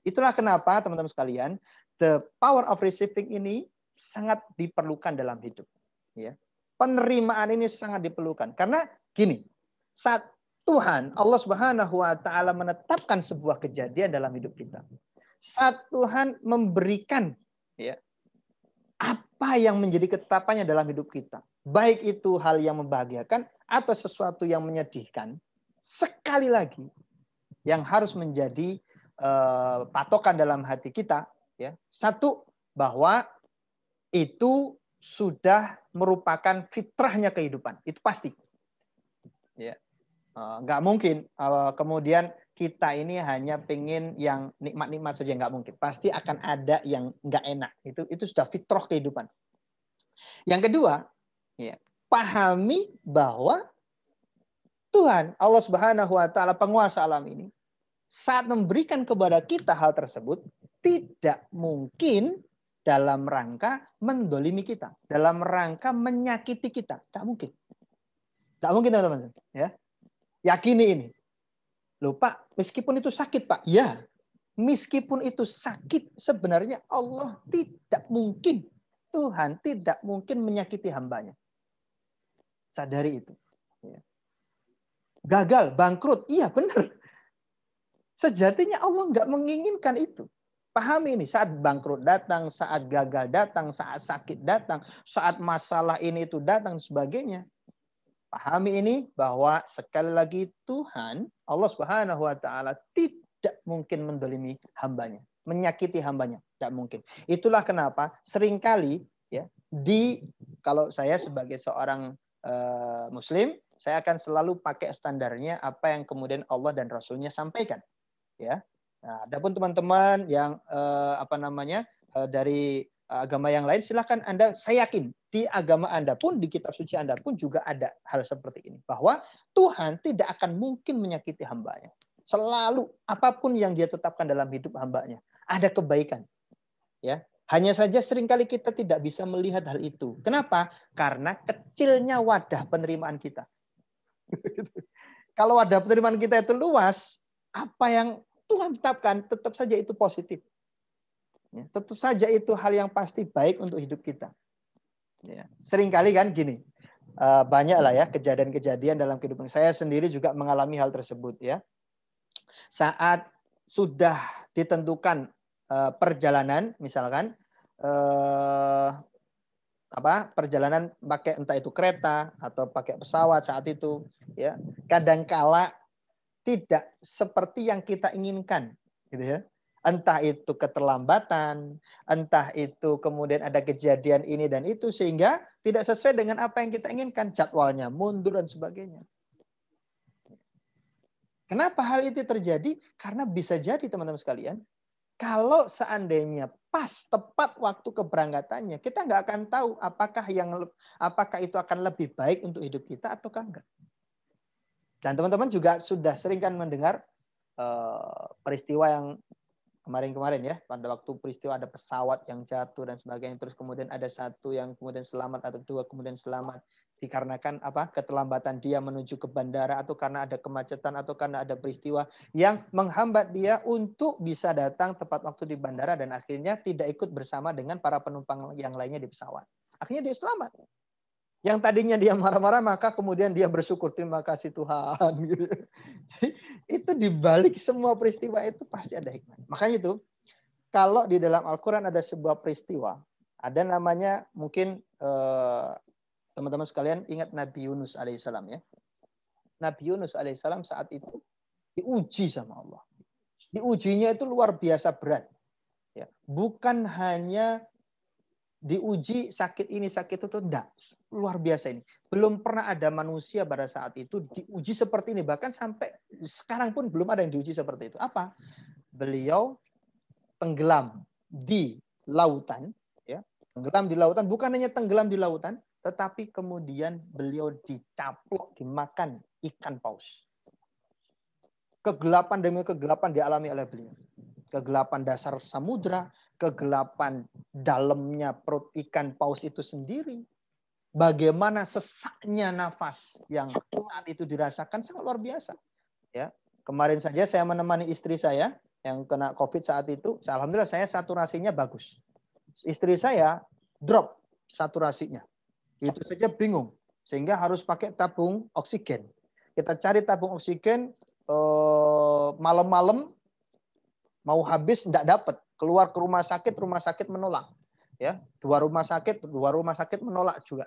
Itulah kenapa teman-teman sekalian, the power of receiving ini sangat diperlukan dalam hidup. Ya. Penerimaan ini sangat diperlukan. Karena gini, saat Tuhan, Allah Subhanahu wa Ta'ala menetapkan sebuah kejadian dalam hidup kita. Saat Tuhan memberikan ya, apa yang menjadi ketetapannya dalam hidup kita. Baik itu hal yang membahagiakan atau sesuatu yang menyedihkan. Sekali lagi, yang harus menjadi patokan dalam hati kita. Ya. Satu, bahwa itu sudah merupakan fitrahnya kehidupan. Itu pasti. Ya. Nggak mungkin kemudian kita ini hanya pengen yang nikmat-nikmat saja, nggak mungkin. Pasti akan ada yang nggak enak. Itu sudah fitrah kehidupan. Yang kedua, ya, pahami bahwa Tuhan Allah Subhanahu wa Ta'ala penguasa alam ini saat memberikan kepada kita hal tersebut tidak mungkin dalam rangka mendolimi kita, dalam rangka menyakiti kita, tak mungkin. Tak mungkin teman-teman. Ya. Yakini ini. Loh Pak, meskipun itu sakit Pak. Ya, meskipun itu sakit sebenarnya Allah tidak mungkin. Tuhan tidak mungkin menyakiti hambanya. Sadari itu. Ya. Gagal, bangkrut. Iya benar. Sejatinya Allah nggak menginginkan itu. Pahami ini, saat bangkrut datang, saat gagal datang, saat sakit datang, saat masalah ini itu datang, sebagainya. Pahami ini bahwa sekali lagi Tuhan, Allah Subhanahu wa Ta'ala tidak mungkin mendolimi hambanya, menyakiti hambanya, tidak mungkin. Itulah kenapa seringkali ya kalau saya sebagai seorang Muslim, saya akan selalu pakai standarnya apa yang kemudian Allah dan Rasulnya sampaikan. Ya, nah, adapun teman-teman yang dari agama yang lain, silahkan Anda, saya yakin di agama Anda pun, di kitab suci Anda pun juga ada hal seperti ini. Bahwa Tuhan tidak akan mungkin menyakiti hambanya. Selalu apapun yang dia tetapkan dalam hidup hambanya, ada kebaikan. Ya, hanya saja seringkali kita tidak bisa melihat hal itu. Kenapa? Karena kecilnya wadah penerimaan kita. Kalau wadah penerimaan kita itu luas, apa yang Tuhan tetapkan tetap saja itu positif. Ya, tetap saja itu hal yang pasti baik untuk hidup kita. Ya, seringkali kan gini, banyak lah ya kejadian-kejadian dalam kehidupan. Saya sendiri juga mengalami hal tersebut ya. Saat sudah ditentukan perjalanan, misalkan perjalanan pakai entah itu kereta atau pakai pesawat saat itu, ya kadangkala tidak seperti yang kita inginkan, gitu ya. Entah itu keterlambatan, entah itu kemudian ada kejadian ini dan itu sehingga tidak sesuai dengan apa yang kita inginkan, jadwalnya mundur dan sebagainya. Kenapa hal itu terjadi? Karena bisa jadi teman-teman sekalian, kalau seandainya pas tepat waktu keberangkatannya, kita nggak akan tahu apakah itu akan lebih baik untuk hidup kita ataukah enggak. Dan teman-teman juga sudah sering kan mendengar peristiwa yang kemarin-kemarin ya, pada waktu peristiwa ada pesawat yang jatuh dan sebagainya, terus kemudian ada satu yang kemudian selamat atau dua kemudian selamat dikarenakan keterlambatan dia menuju ke bandara atau karena ada kemacetan atau karena ada peristiwa yang menghambat dia untuk bisa datang tepat waktu di bandara dan akhirnya tidak ikut bersama dengan para penumpang yang lainnya di pesawat. Akhirnya dia selamat. Yang tadinya dia marah-marah, maka kemudian dia bersyukur, terima kasih Tuhan. Jadi, itu dibalik semua peristiwa itu pasti ada hikmah. Makanya itu, kalau di dalam Al-Quran ada sebuah peristiwa, ada namanya mungkin teman-teman sekalian ingat Nabi Yunus alaihissalam ya. Nabi Yunus alaihissalam saat itu diuji sama Allah. Diujinya itu luar biasa berat. Ya. Bukan hanya diuji sakit ini, sakit itu, enggak. Luar biasa ini. Belum pernah ada manusia pada saat itu diuji seperti ini. Bahkan sampai sekarang pun belum ada yang diuji seperti itu. Apa? Beliau tenggelam di lautan. Ya. Tenggelam di lautan. Bukan hanya tenggelam di lautan, tetapi kemudian beliau dicaplok, dimakan ikan paus. Kegelapan demi kegelapan dialami oleh beliau. Kegelapan dasar samudra, kegelapan dalamnya perut ikan paus itu sendiri. Bagaimana sesaknya nafas yang saat itu dirasakan sangat luar biasa. Ya, kemarin saja saya menemani istri saya yang kena COVID saat itu. Alhamdulillah saya saturasinya bagus. Istri saya drop saturasinya. Itu saja bingung. Sehingga harus pakai tabung oksigen. Kita cari tabung oksigen malam-malam mau habis tidak dapat. Keluar ke rumah sakit menolak. Ya, dua rumah sakit menolak juga.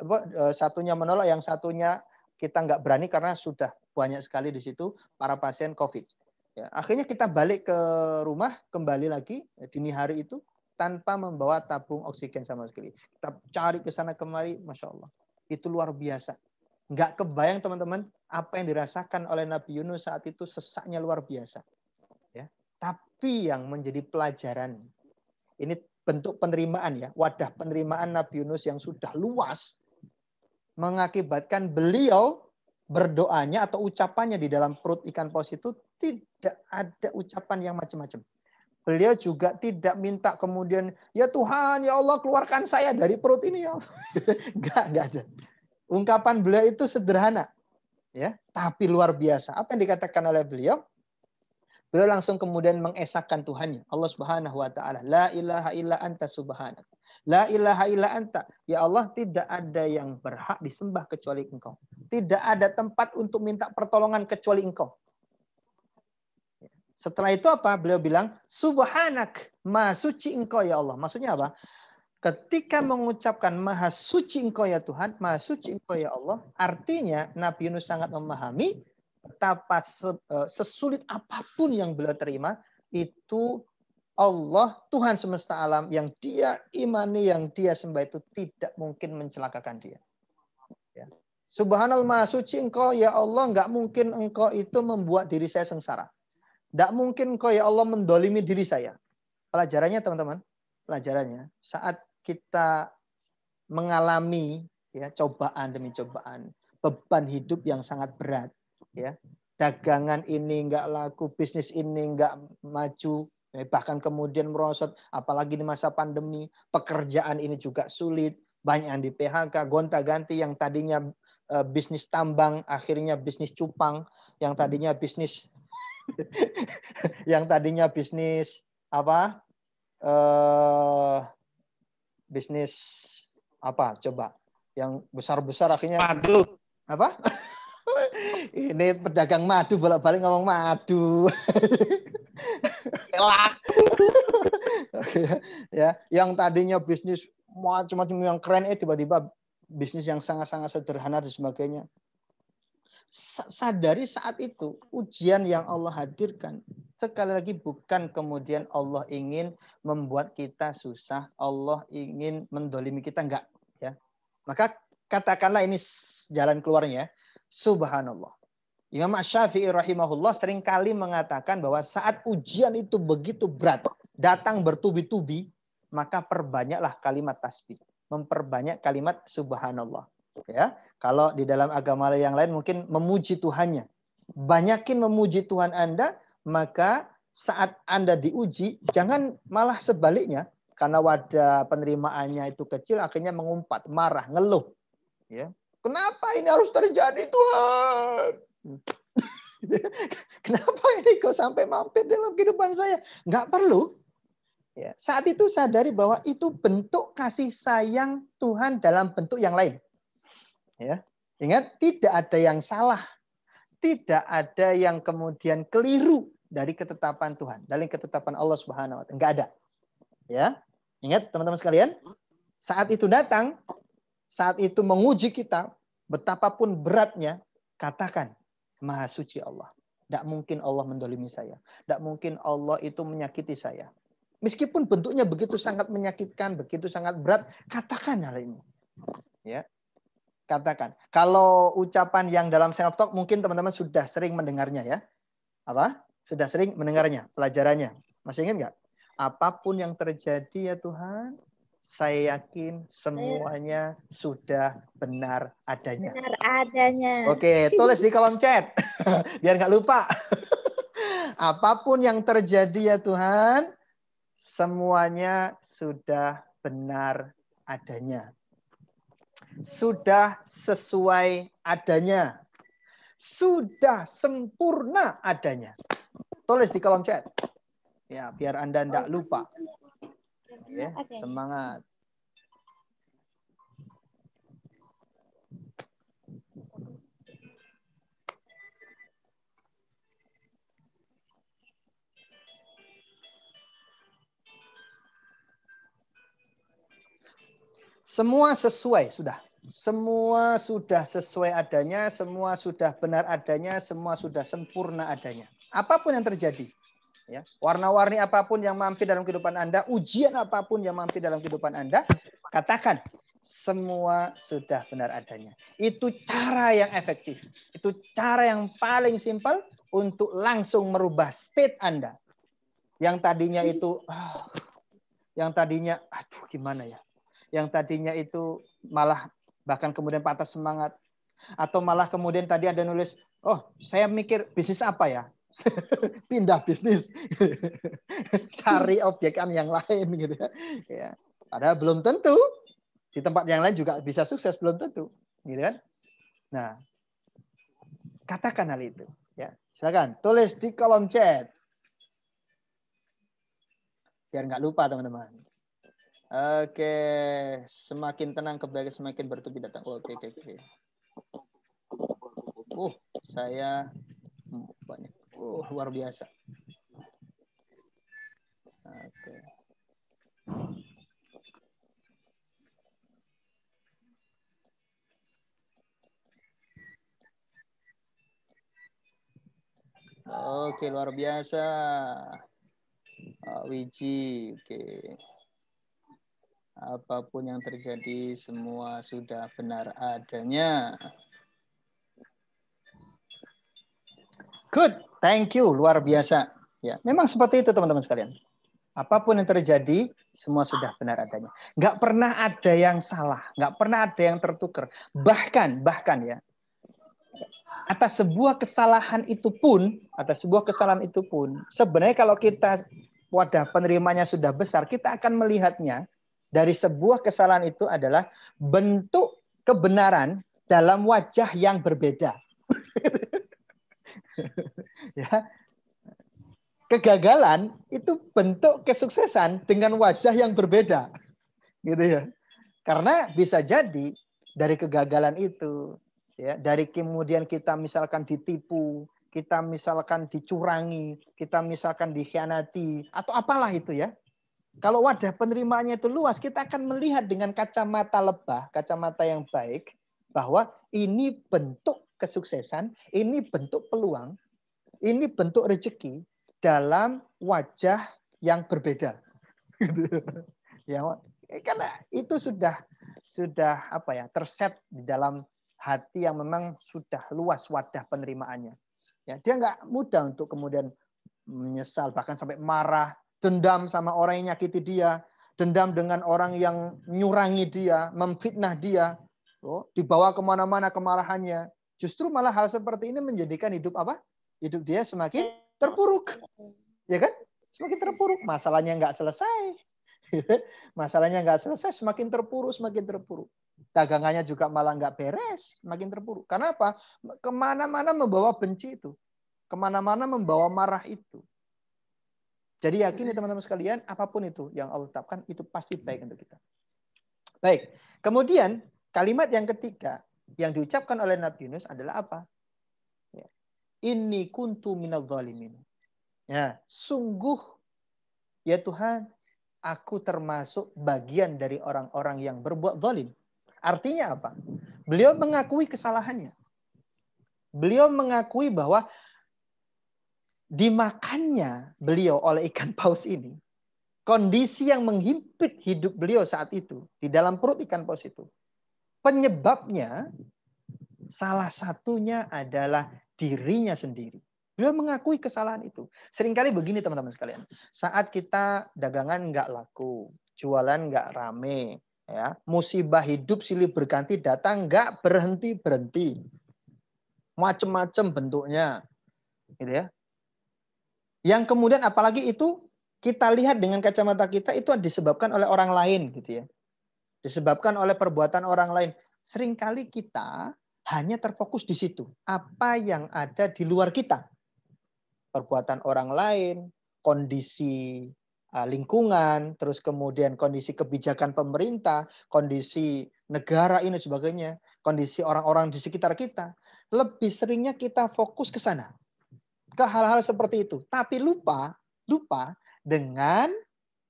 Satunya menolak, yang satunya kita nggak berani karena sudah banyak sekali di situ para pasien COVID. Ya, akhirnya kita balik ke rumah, kembali lagi dini hari itu tanpa membawa tabung oksigen sama sekali. Kita cari ke sana kemari, Masya Allah. Itu luar biasa. Nggak kebayang teman-teman apa yang dirasakan oleh Nabi Yunus saat itu, sesaknya luar biasa. Ya, tapi yang menjadi pelajaran, ini bentuk penerimaan ya, wadah penerimaan Nabi Yunus yang sudah luas mengakibatkan beliau berdoanya atau ucapannya di dalam perut ikan paus itu tidak ada ucapan yang macam-macam. Beliau juga tidak minta kemudian, ya Tuhan, ya Allah keluarkan saya dari perut ini ya. Enggak ada. Ungkapan beliau itu sederhana, ya, tapi luar biasa. Apa yang dikatakan oleh beliau? Beliau langsung kemudian mengesahkan Tuhannya, Allah Subhanahu wa taala. La ilaha illa anta subhanak. La ilaha illa anta. Ya Allah, tidak ada yang berhak disembah kecuali Engkau. Tidak ada tempat untuk minta pertolongan kecuali Engkau. Setelah itu apa? Beliau bilang, Subhanak, Maha suci Engkau ya Allah. Maksudnya apa? Ketika mengucapkan Maha suci Engkau ya Tuhan, Maha suci Engkau ya Allah, artinya Nabi Yunus sangat memahami betapa sesulit apapun yang beliau terima, itu Allah, Tuhan semesta alam, yang dia imani, yang dia sembah itu tidak mungkin mencelakakan dia. Ya. Subhanallah, Maha suci Engkau ya Allah, nggak mungkin Engkau itu membuat diri saya sengsara. Nggak mungkin Engkau ya Allah mendolimi diri saya. Pelajarannya teman-teman, pelajarannya saat kita mengalami ya cobaan demi cobaan, beban hidup yang sangat berat, ya, dagangan ini nggak laku, bisnis ini nggak maju, bahkan kemudian merosot, apalagi di masa pandemi, pekerjaan ini juga sulit, banyak yang di PHK, gonta-ganti, yang tadinya bisnis tambang, akhirnya bisnis cupang, yang tadinya bisnis apa? Bisnis apa? Coba. Yang besar-besar akhirnya Madu. apa? Ini pedagang madu bolak-balik ngomong madu. Ya, yang tadinya bisnis macam-macam yang keren, tiba-tiba bisnis yang sangat-sangat sederhana dan sebagainya. Sadari saat itu ujian yang Allah hadirkan, sekali lagi bukan kemudian Allah ingin membuat kita susah, Allah ingin mendolimi kita, enggak, ya. Maka katakanlah ini jalan keluarnya. Subhanallah. Imam Syafi'i rahimahullah seringkali mengatakan bahwa saat ujian itu begitu berat, datang bertubi-tubi, maka perbanyaklah kalimat tasbih, memperbanyak kalimat subhanallah. Ya, kalau di dalam agama yang lain mungkin memuji Tuhannya. Banyakin memuji Tuhan Anda, maka saat Anda diuji, jangan malah sebaliknya, karena wadah penerimaannya itu kecil, akhirnya mengumpat, marah, ngeluh. Ya. Kenapa ini harus terjadi Tuhan? Kenapa ini kok sampai mampir dalam kehidupan saya? Nggak perlu. Ya. Saat itu sadari bahwa itu bentuk kasih sayang Tuhan dalam bentuk yang lain. Ya. Ingat, tidak ada yang salah. Tidak ada yang kemudian keliru dari ketetapan Tuhan, dari ketetapan Allah Subhanahu wa taala. Enggak ada. Ya. Ingat teman-teman sekalian, saat itu datang, saat itu menguji kita, betapapun beratnya, katakan, Maha suci Allah. Tidak mungkin Allah mendolimi saya. Tidak mungkin Allah itu menyakiti saya. Meskipun bentuknya begitu sangat menyakitkan, begitu sangat berat, katakan hal ini. Ya. Katakan. Kalau ucapan yang dalam self-talk mungkin teman-teman sudah sering mendengarnya ya. Apa? Sudah sering mendengarnya, pelajarannya. Masih ingat nggak? Apapun yang terjadi ya Tuhan, saya yakin semuanya sudah benar adanya. Benar adanya. Oke, tulis di kolom chat. Biar nggak lupa. Apapun yang terjadi ya Tuhan, semuanya sudah benar adanya. Sudah sesuai adanya. Sudah sempurna adanya. Tulis di kolom chat. Ya, biar Anda tidak lupa. Ya, semangat. Semua sesuai sudah. Semua sudah sesuai adanya, semua sudah benar adanya, semua sudah sempurna adanya. Apapun yang terjadi, ya, warna-warni apapun yang mampir dalam kehidupan Anda, ujian apapun yang mampir dalam kehidupan Anda, katakan semua sudah benar adanya. Itu cara yang efektif. Itu cara yang paling simpel untuk langsung merubah state Anda. Yang tadinya itu, yang tadinya, aduh gimana ya? Yang tadinya itu malah bahkan kemudian patah semangat. Atau malah kemudian tadi ada nulis, oh saya mikir bisnis apa ya? Pindah bisnis. Cari objekan yang lain gitu ya. Padahal belum tentu. Di tempat yang lain juga bisa sukses, belum tentu. Gitu kan? Nah, katakan hal itu. Ya, silakan tulis di kolom chat. Biar nggak lupa teman-teman. Oke, semakin tenang kebaikan semakin bertubi datang. Oke. Saya banyak. Luar biasa. Oke. Oke, luar biasa. Wiji, oke. Apapun yang terjadi, semua sudah benar adanya. Good, thank you, luar biasa. Ya, memang seperti itu teman-teman sekalian. Apapun yang terjadi, semua sudah benar adanya. Nggak pernah ada yang salah, nggak pernah ada yang tertukar. Bahkan ya, atas sebuah kesalahan itu pun, sebenarnya kalau kita wadah penerimanya sudah besar, kita akan melihatnya dari sebuah kesalahan itu adalah bentuk kebenaran dalam wajah yang berbeda. Ya. Kegagalan itu bentuk kesuksesan dengan wajah yang berbeda. Gitu ya. Karena bisa jadi dari kegagalan itu, ya, dari kemudian kita misalkan ditipu, kita misalkan dicurangi, kita misalkan dikhianati, atau apalah itu ya. Kalau wadah penerimaannya itu luas, kita akan melihat dengan kacamata lebah, kacamata yang baik, bahwa ini bentuk kesuksesan, ini bentuk peluang, ini bentuk rezeki dalam wajah yang berbeda. Ya, karena itu sudah apa ya, terset di dalam hati yang memang sudah luas wadah penerimaannya. Ya, dia nggak mudah untuk kemudian menyesal, bahkan sampai marah, dendam sama orang yang nyakiti dia, dendam dengan orang yang nyurangi dia, memfitnah dia, dibawa kemana-mana kemarahannya. Justru malah hal seperti ini menjadikan hidup apa? Hidup dia semakin terpuruk, ya kan? Semakin terpuruk, masalahnya nggak selesai. Masalahnya nggak selesai, semakin terpuruk. Dagangannya juga malah nggak beres, semakin terpuruk. Karena apa? Kemana-mana membawa benci itu. Kemana-mana membawa marah itu. Jadi yakini teman-teman sekalian, apapun itu yang Allah tetapkan, itu pasti baik untuk kita. Baik, kemudian kalimat yang ketiga yang diucapkan oleh Nabi Yunus adalah apa? Inni kuntu minadh dhalimin. Ya, sungguh ya Tuhan, aku termasuk bagian dari orang-orang yang berbuat zalim. Artinya apa? Beliau mengakui kesalahannya. Beliau mengakui bahwa dimakannya beliau oleh ikan paus ini kondisi yang menghimpit hidup beliau saat itu di dalam perut ikan paus itu. Penyebabnya salah satunya adalah dirinya sendiri. Beliau mengakui kesalahan itu. Seringkali begini teman-teman sekalian. Saat kita dagangan nggak laku, jualan nggak rame, ya, musibah hidup silih berganti datang nggak berhenti-berhenti. Macam-macam bentuknya. Gitu ya. Yang kemudian apalagi itu kita lihat dengan kacamata kita itu disebabkan oleh orang lain gitu ya. Disebabkan oleh perbuatan orang lain. Seringkali kita hanya terfokus di situ. Apa yang ada di luar kita. Perbuatan orang lain, kondisi lingkungan, terus kemudian kondisi kebijakan pemerintah, kondisi negara ini sebagainya, kondisi orang-orang di sekitar kita. Lebih seringnya kita fokus ke sana. Ke hal-hal seperti itu. Tapi lupa dengan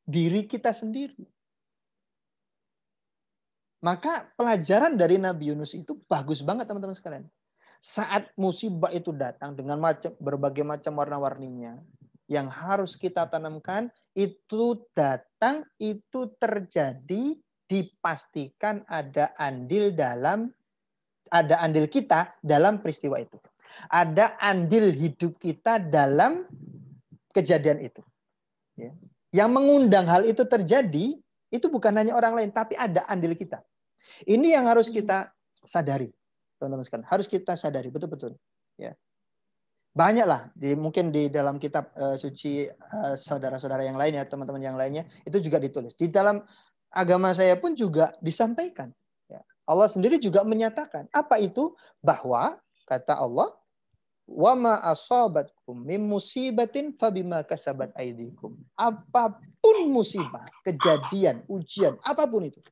diri kita sendiri. Maka pelajaran dari Nabi Yunus itu bagus banget teman-teman sekalian. Saat musibah itu datang dengan berbagai macam warna-warninya, yang harus kita tanamkan itu datang, itu terjadi, dipastikan ada andil kita dalam peristiwa itu. Ada andil hidup kita dalam kejadian itu. Yang mengundang hal itu terjadi, itu bukan hanya orang lain, tapi ada andil kita. Ini yang harus kita sadari. Teman-teman sekalian, harus kita sadari betul-betul. Ya. Banyaklah, mungkin di dalam kitab suci saudara-saudara yang lainnya, teman-teman yang lainnya, itu juga ditulis. Di dalam agama saya pun juga disampaikan. Ya. Allah sendiri juga menyatakan. Apa itu? Bahwa, kata Allah, wa ma asabatkum min musibatin fabima kasabat aydikum. Apapun musibah, kejadian, ujian, apapun itu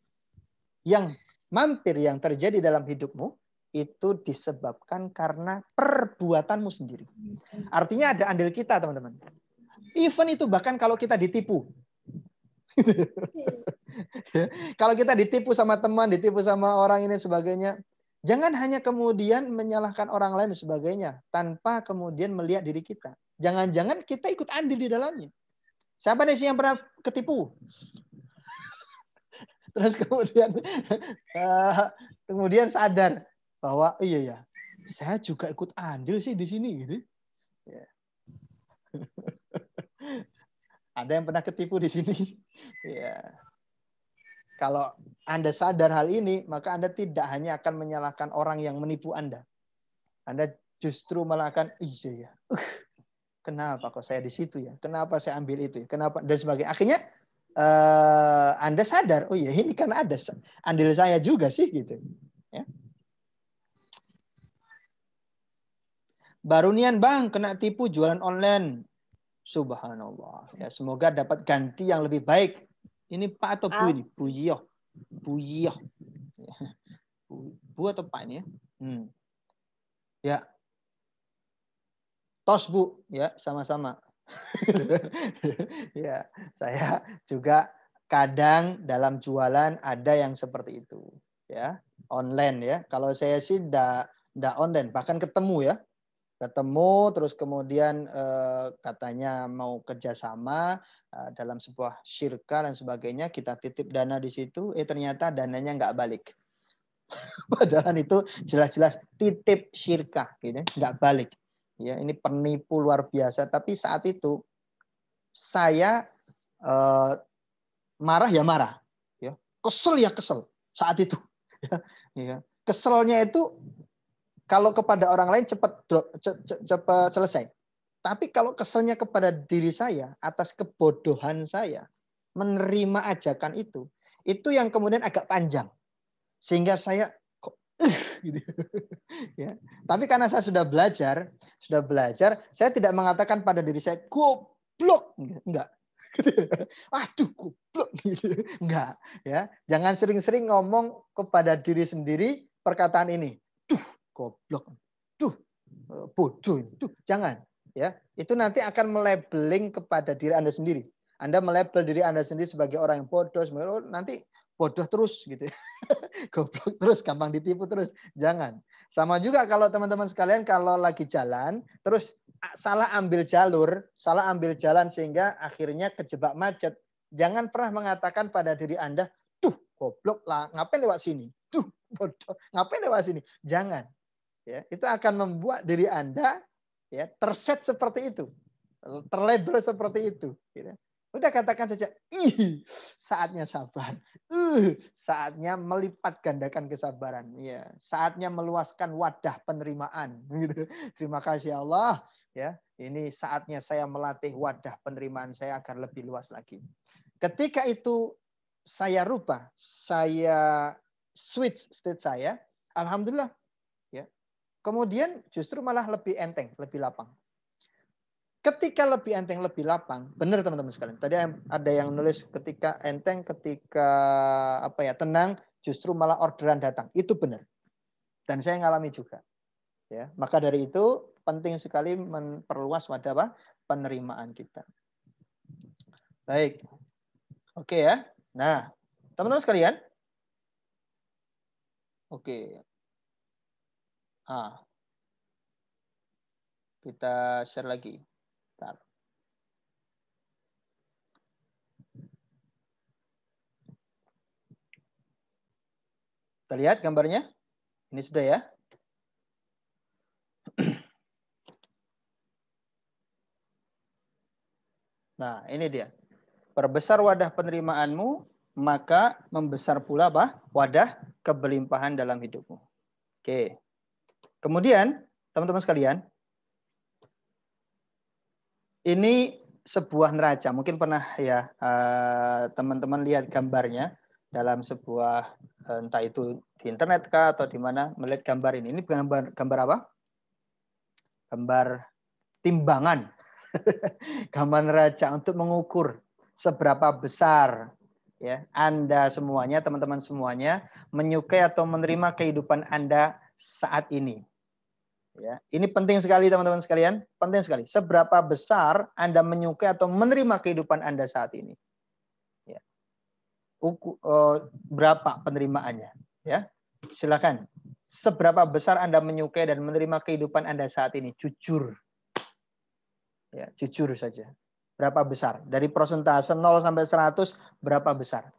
yang mampir, yang terjadi dalam hidupmu, itu disebabkan karena perbuatanmu sendiri. Artinya ada andil kita, teman-teman. Even itu bahkan kalau kita ditipu. Kalau kita ditipu sama teman, ditipu sama orang ini sebagainya, jangan hanya kemudian menyalahkan orang lain dan sebagainya tanpa kemudian melihat diri kita. Jangan-jangan kita ikut andil di dalamnya. Siapa nih sih yang pernah ketipu? Terus kemudian sadar bahwa iya ya, saya juga ikut andil sih di sini gitu. Ya. Ada yang pernah ketipu di sini? Ya. Kalau Anda sadar hal ini, maka Anda tidak hanya akan menyalahkan orang yang menipu Anda. Anda justru malah akan, iya ya, kenapa kok saya di situ ya? Kenapa saya ambil itu? Kenapa? Dan sebagainya. Akhirnya Anda sadar, oh iya ini kan ada andil saya juga sih gitu. Ya. Baru nian bang kena tipu jualan online. Subhanallah. Ya, semoga dapat ganti yang lebih baik. Ini Pak atau Bu ini? Bu Yoh. Bu Yoh. Bu atau Pak ini ya? Ya. Tos Bu, ya sama-sama. Ya, saya juga kadang dalam jualan ada yang seperti itu, ya, online ya. Kalau saya sih enggak online, bahkan ketemu ya. Ketemu terus kemudian katanya mau kerjasama dalam sebuah syirka dan sebagainya, kita titip dana di situ, ternyata dananya nggak balik. Padahal itu jelas-jelas titip syirka, gitu, nggak balik. Ya, ini penipu luar biasa. Tapi saat itu saya marah ya marah, ya, kesel ya kesel saat itu. Ya, keselnya itu kalau kepada orang lain cepat selesai. Tapi kalau keselnya kepada diri saya atas kebodohan saya menerima ajakan itu yang kemudian agak panjang. Sehingga saya kok gitu. Ya. Tapi karena saya sudah belajar, saya tidak mengatakan pada diri saya goblok, enggak. Aduh, goblok gitu. Enggak, ya. Jangan sering-sering ngomong kepada diri sendiri perkataan ini. Duh, goblok. Duh, bodoh. Duh, jangan, ya. Itu nanti akan melabeling kepada diri Anda sendiri. Anda melabel diri Anda sendiri sebagai orang yang bodoh, nanti bodoh terus gitu. Goblok terus, gampang ditipu terus. Jangan. Sama juga kalau teman-teman sekalian kalau lagi jalan terus salah ambil jalan sehingga akhirnya kejebak macet. Jangan pernah mengatakan pada diri Anda, tuh goblok lah, ngapain lewat sini? Tuh bodoh, ngapain lewat sini? Jangan. Ya, itu akan membuat diri Anda ya terset seperti itu, terlabel seperti itu. Gitu. Udah katakan saja, saatnya sabar, saatnya melipat gandakan kesabaran, ya, saatnya meluaskan wadah penerimaan. Gitu. Terima kasih Allah, ya, ini saatnya saya melatih wadah penerimaan saya agar lebih luas lagi. Ketika itu saya rubah, saya switch state saya, alhamdulillah. Kemudian justru malah lebih enteng, lebih lapang. Ketika lebih enteng, lebih lapang, benar teman-teman sekalian. Tadi ada yang nulis ketika enteng, ketika tenang, justru malah orderan datang. Itu benar. Dan saya ngalami juga. Ya, maka dari itu penting sekali memperluas wadah penerimaan kita. Baik. Oke ya. Nah, teman-teman sekalian. Oke. Kita share lagi. Bentar. Kita lihat gambarnya. Ini sudah ya. Nah, ini dia. Perbesar wadah penerimaanmu, maka membesar pula wadah kebelimpahan dalam hidupmu. Oke. Kemudian, teman-teman sekalian, ini sebuah neraca. Mungkin pernah ya teman-teman lihat gambarnya dalam sebuah entah itu di internet kah atau di mana melihat gambar ini. Ini gambar apa? Gambar timbangan. Gambar neraca untuk mengukur seberapa besar ya Anda semuanya, teman-teman semuanya menyukai atau menerima kehidupan Anda saat ini. Ya, ini penting sekali teman-teman sekalian, penting sekali. Seberapa besar Anda menyukai atau menerima kehidupan Anda saat ini. Ya. Berapa penerimaannya? Ya, silakan. Seberapa besar Anda menyukai dan menerima kehidupan Anda saat ini? Jujur. Ya, jujur saja. Berapa besar? Dari persentase 0 sampai 100, berapa besar?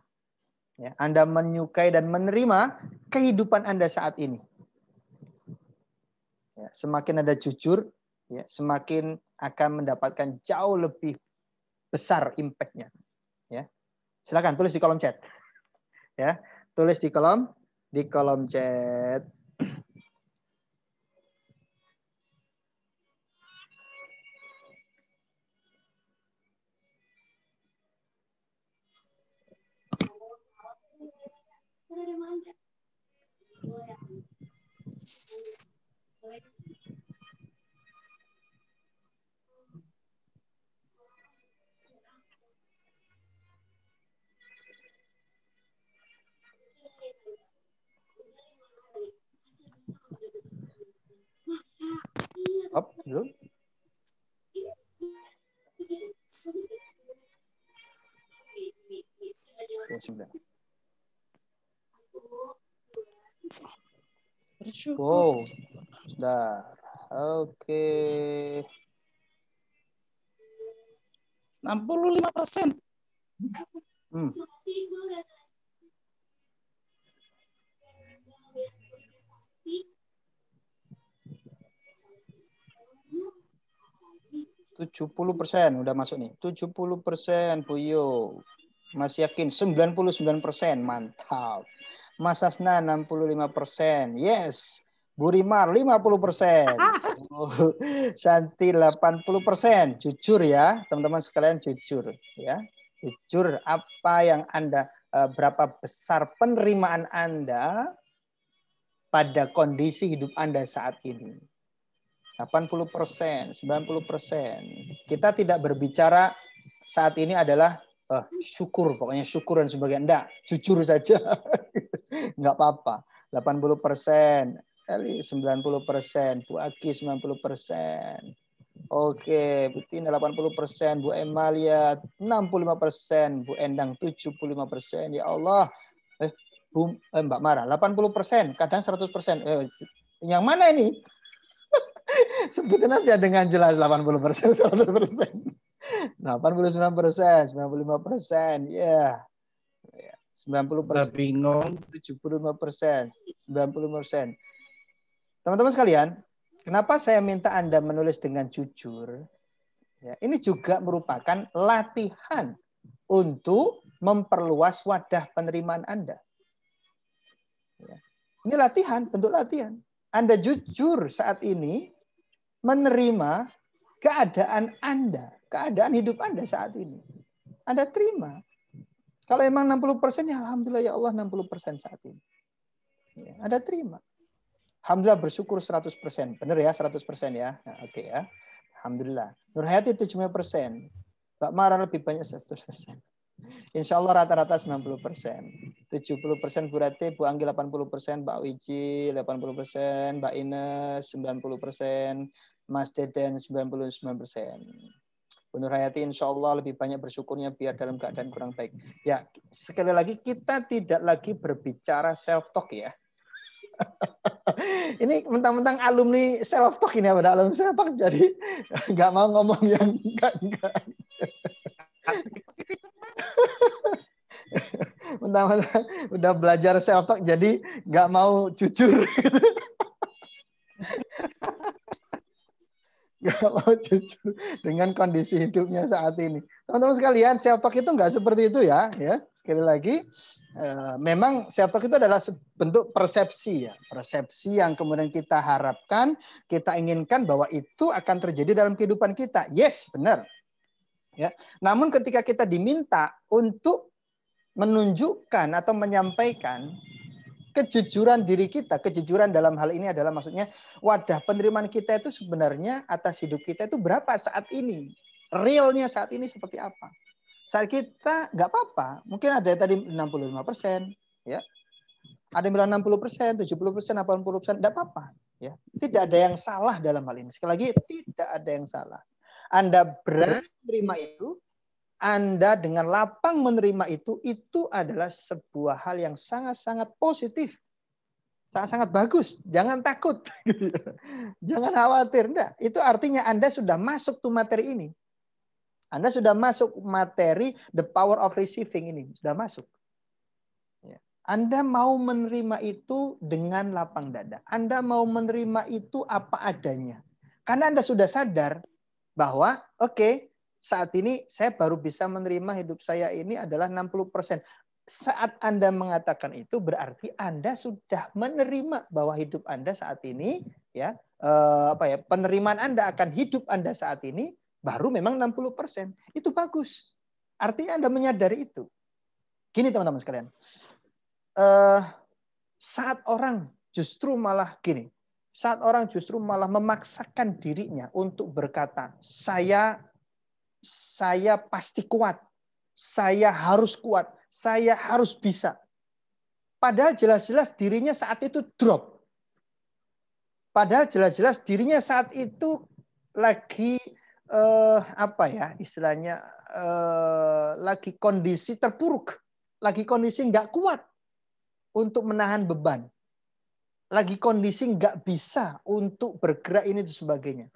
Ya, Anda menyukai dan menerima kehidupan Anda saat ini. Ya, semakin Anda jujur, ya, semakin akan mendapatkan jauh lebih besar impact-nya. Ya. Silakan tulis di kolom chat. Ya, tulis di kolom chat. Op, belum. Wow, sudah. Oke. 65%. 70% udah masuk nih. 70% Puyo. Masih yakin 99%. Mantap. Mas Asna 65%. Yes. Bu Rimar 50%. Oh, Santi 80%. Jujur ya, teman-teman sekalian jujur ya. Jujur apa yang Anda berapa besar penerimaan Anda pada kondisi hidup Anda saat ini. 80%, 90%. Kita tidak berbicara saat ini adalah syukur, pokoknya syukur dan sebagainya. Enggak, jujur saja. Enggak apa-apa. 80%, Eli 90%, Bu Aki 90%. Oke, Bu Tina 80%, Bu Emalia 65%, Bu Endang 75%. Ya Allah. Mbak Mara 80%, kadang 100%. Yang mana ini? Sebutin aja dengan jelas 80%, 100%. 89%, 95%, ya. 90%, bingung. 75%, 95%. Teman-teman sekalian, kenapa saya minta Anda menulis dengan jujur? Ya, ini juga merupakan latihan untuk memperluas wadah penerimaan Anda. Ya. Ini latihan, bentuk latihan. Anda jujur saat ini menerima keadaan Anda, keadaan hidup Anda saat ini. Anda terima. Kalau emang 60%, ya alhamdulillah ya Allah 60% saat ini. Ya, Anda terima. Alhamdulillah bersyukur 100%. Benar ya 100% ya. Nah, oke ya. Alhamdulillah. Nur Hayati 75%. Mbak Mara lebih banyak 100%. Insya Allah rata-rata 90%. 70% Bu Rati, Bu Anggi 80%, Mbak Wiji 80%, Mbak Ines 90%, Mas Deden 99%. Bu Nur Hayati insya Allah lebih banyak bersyukurnya biar dalam keadaan kurang baik. Ya, sekali lagi kita tidak lagi berbicara self-talk ya. Ini mentang-mentang alumni self-talk ini ya, alumni self-talk jadi nggak mau ngomong yang enggak. Mentang-mentang udah belajar self-talk jadi nggak mau jujur. Nggak mau jujur dengan kondisi hidupnya saat ini. Teman-teman sekalian, self-talk itu nggak seperti itu ya. Sekali lagi, memang self-talk itu adalah bentuk persepsi ya. Persepsi yang kemudian kita harapkan, kita inginkan bahwa itu akan terjadi dalam kehidupan kita. Yes, benar. Ya. Namun ketika kita diminta untuk menunjukkan atau menyampaikan kejujuran diri kita, kejujuran dalam hal ini adalah maksudnya wadah penerimaan kita itu sebenarnya atas hidup kita itu berapa saat ini, realnya saat ini seperti apa. Saat kita nggak apa-apa, mungkin ada tadi 65%, ya, ada yang bilang 60%, 70%, 80%, nggak apa-apa, ya, tidak ada yang salah dalam hal ini. Sekali lagi tidak ada yang salah. Anda berani menerima itu. Anda dengan lapang menerima itu adalah sebuah hal yang sangat-sangat positif. Sangat-sangat bagus. Jangan takut. Jangan khawatir. Enggak. Itu artinya Anda sudah masuk tuh materi ini. Anda sudah masuk materi the power of receiving ini. Sudah masuk. Anda mau menerima itu dengan lapang dada. Anda mau menerima itu apa adanya. Karena Anda sudah sadar bahwa oke, saat ini saya baru bisa menerima hidup saya ini adalah 60%. Saat Anda mengatakan itu berarti Anda sudah menerima bahwa hidup Anda saat ini ya penerimaan Anda akan hidup Anda saat ini baru memang 60%. Itu bagus. Artinya Anda menyadari itu. Gini teman-teman sekalian. Saat orang justru malah gini. Saat orang justru malah memaksakan dirinya untuk berkata, saya pasti kuat. Saya harus kuat. Saya harus bisa. Padahal jelas-jelas dirinya saat itu drop. Padahal jelas-jelas dirinya saat itu lagi istilahnya lagi kondisi terpuruk. Lagi kondisi nggak kuat untuk menahan beban. Lagi kondisi nggak bisa untuk bergerak ini dan sebagainya.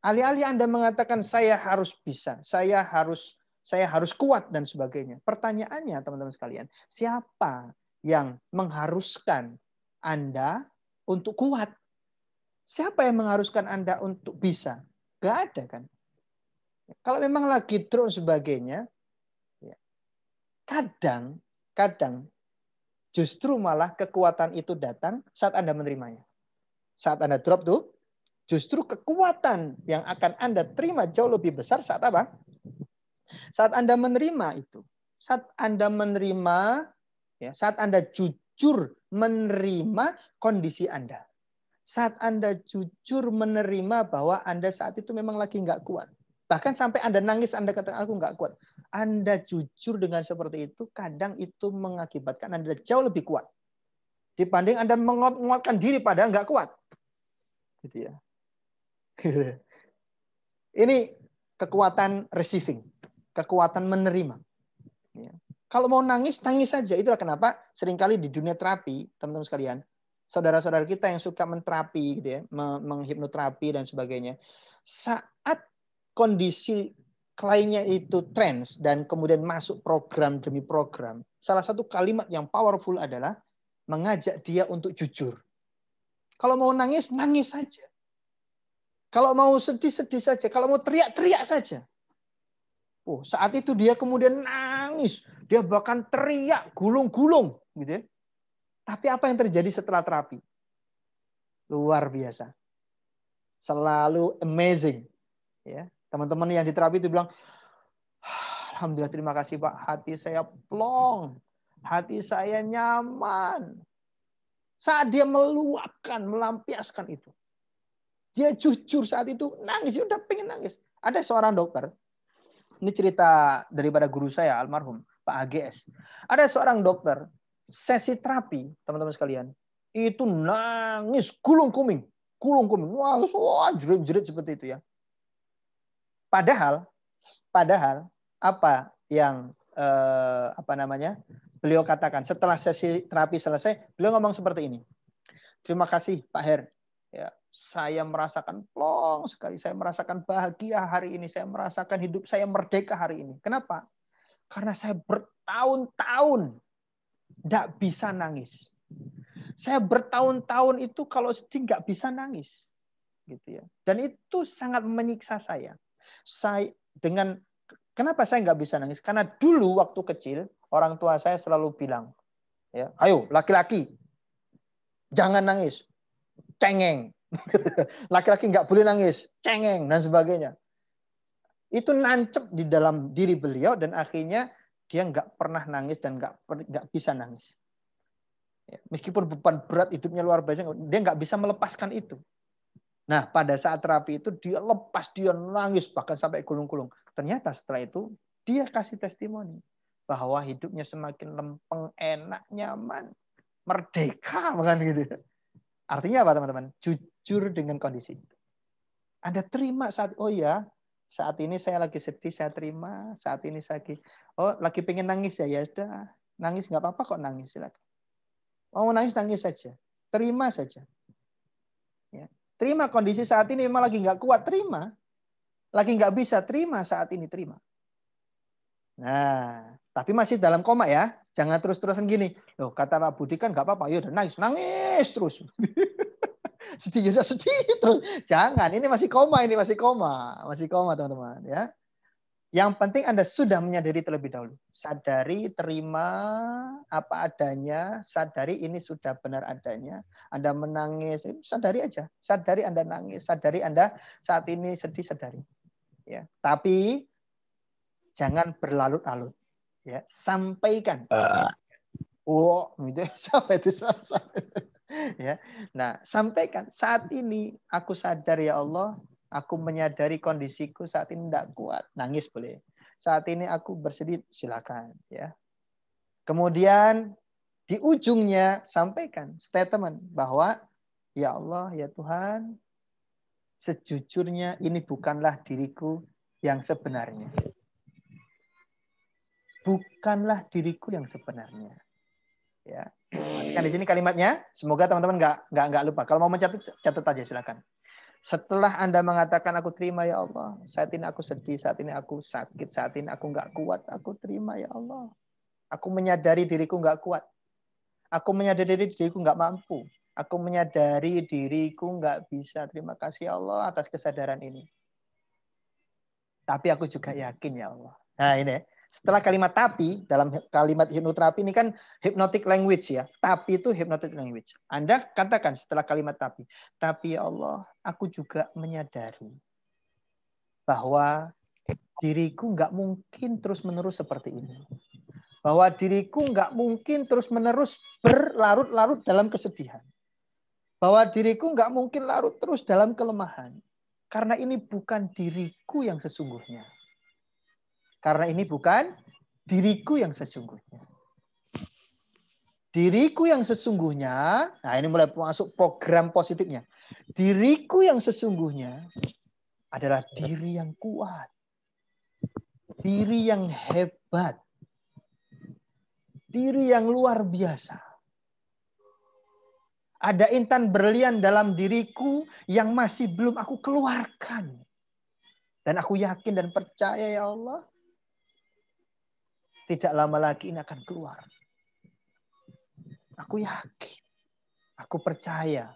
Alih-alih Anda mengatakan saya harus bisa, saya harus kuat dan sebagainya. Pertanyaannya teman-teman sekalian, siapa yang mengharuskan Anda untuk kuat? Siapa yang mengharuskan Anda untuk bisa? Gak ada kan? Kalau memang lagi drop sebagainya, kadang justru malah kekuatan itu datang saat Anda menerimanya. Saat Anda drop tuh, justru kekuatan yang akan Anda terima jauh lebih besar saat apa? Saat Anda menerima itu. Saat Anda menerima, saat Anda jujur menerima kondisi Anda. Saat Anda jujur menerima bahwa Anda saat itu memang lagi nggak kuat. Bahkan sampai Anda nangis, Anda katakan aku nggak kuat. Anda jujur dengan seperti itu, kadang itu mengakibatkan Anda jauh lebih kuat. Dibanding Anda menguatkan diri padahal nggak kuat. Gitu ya. Ini kekuatan receiving. Kekuatan menerima. Kalau mau nangis, nangis saja. Itulah kenapa seringkali di dunia terapi, teman-teman sekalian, saudara-saudara kita yang suka menterapi, gitu ya, menghipnoterapi dan sebagainya. Saat kondisi kliennya itu trans dan kemudian masuk program demi program, salah satu kalimat yang powerful adalah mengajak dia untuk jujur. Kalau mau nangis, nangis saja. Kalau mau sedih, sedih saja. Kalau mau teriak, teriak saja. Oh, saat itu dia kemudian nangis. Dia bahkan teriak, gulung-gulung. Gitu ya. Tapi apa yang terjadi setelah terapi? Luar biasa. Selalu amazing. Ya, teman-teman yang di terapi itu bilang, alhamdulillah, terima kasih Pak. Hati saya plong. Hati saya nyaman. Saat dia meluapkan, melampiaskan itu. Dia jujur saat itu nangis. Dia udah pengen nangis. Ada seorang dokter. Ini cerita daripada guru saya, almarhum, Pak AGS. Ada seorang dokter, sesi terapi, teman-teman sekalian. Itu nangis, gulung-kuming. Gulung-kuming. Wah, jerit-jerit seperti itu ya. Padahal apa yang beliau katakan setelah sesi terapi selesai, beliau ngomong seperti ini. Terima kasih Pak Her. Ya, saya merasakan plong sekali. Saya merasakan bahagia hari ini. Saya merasakan hidup saya merdeka hari ini. Kenapa? Karena saya bertahun-tahun tidak bisa nangis. Saya bertahun-tahun itu kalau sedih nggak bisa nangis, gitu ya. Dan itu sangat menyiksa saya. Kenapa saya nggak bisa nangis? Karena dulu waktu kecil orang tua saya selalu bilang, ya, ayo laki-laki jangan nangis, cengeng. Laki-laki nggak boleh nangis, cengeng dan sebagainya. Itu nancep di dalam diri beliau dan akhirnya dia nggak pernah nangis dan nggak bisa nangis. Ya, meskipun beban berat hidupnya luar biasa, dia nggak bisa melepaskan itu. Nah, pada saat terapi itu dia lepas, dia nangis bahkan sampai gulung-gulung. Ternyata setelah itu dia kasih testimoni bahwa hidupnya semakin lempeng, enak, nyaman, merdeka, bukan gitu. Artinya apa teman-teman? Jujur dengan kondisi itu. Anda terima saat, oh ya, saat ini saya lagi sedih, saya terima. Saat ini saya lagi pengen nangis ya sudah, nangis nggak apa-apa kok nangis, silakan. Mau nangis saja, terima saja. Ya. Terima kondisi saat ini memang lagi nggak kuat, terima. Lagi nggak bisa, terima saat ini, terima. Nah, tapi masih dalam koma ya. Jangan terus-terusan gini. Loh, kata Pak Budi kan nggak apa-apa. Yaudah nangis terus. Sedih juga sedih terus. Jangan, ini masih koma teman-teman ya. Yang penting Anda sudah menyadari terlebih dahulu. Sadari, terima apa adanya, sadari ini sudah benar adanya. Anda menangis, sadari aja. Sadari Anda nangis, sadari Anda saat ini sedih, sadari. Ya, tapi jangan berlarut-larut. Ya, sampaikan. Gitu sampai itu ya. Nah, sampaikan saat ini aku sadar ya Allah, aku menyadari kondisiku saat ini tidak kuat. Nangis boleh. Saat ini aku bersedih, silakan ya. Kemudian di ujungnya sampaikan statement bahwa ya Allah, ya Tuhan, sejujurnya ini bukanlah diriku yang sebenarnya. Bukanlah diriku yang sebenarnya. Ya. Kan di sini kalimatnya, semoga teman-teman nggak lupa. Kalau mau mencatat, catat aja silakan. Setelah Anda mengatakan aku terima ya Allah, saat ini aku sedih, saat ini aku sakit, saat ini aku nggak kuat, aku terima ya Allah. Aku menyadari diriku nggak kuat. Aku menyadari diriku nggak mampu. Aku menyadari diriku nggak bisa. Terima kasih ya Allah atas kesadaran ini. Tapi aku juga yakin ya Allah. Nah ini setelah kalimat tapi, dalam kalimat hipnoterapi ini kan hypnotic language ya. Tapi itu hypnotic language. Anda katakan setelah kalimat tapi ya Allah, aku juga menyadari bahwa diriku nggak mungkin terus-menerus seperti ini. Bahwa diriku nggak mungkin terus-menerus berlarut-larut dalam kesedihan. Bahwa diriku nggak mungkin larut terus dalam kelemahan. Karena ini bukan diriku yang sesungguhnya. Karena ini bukan diriku yang sesungguhnya. Diriku yang sesungguhnya, nah ini mulai masuk program positifnya. Diriku yang sesungguhnya adalah diri yang kuat. Diri yang hebat. Diri yang luar biasa. Ada intan berlian dalam diriku yang masih belum aku keluarkan. Dan aku yakin dan percaya ya Allah, tidak lama lagi ini akan keluar. Aku yakin, aku percaya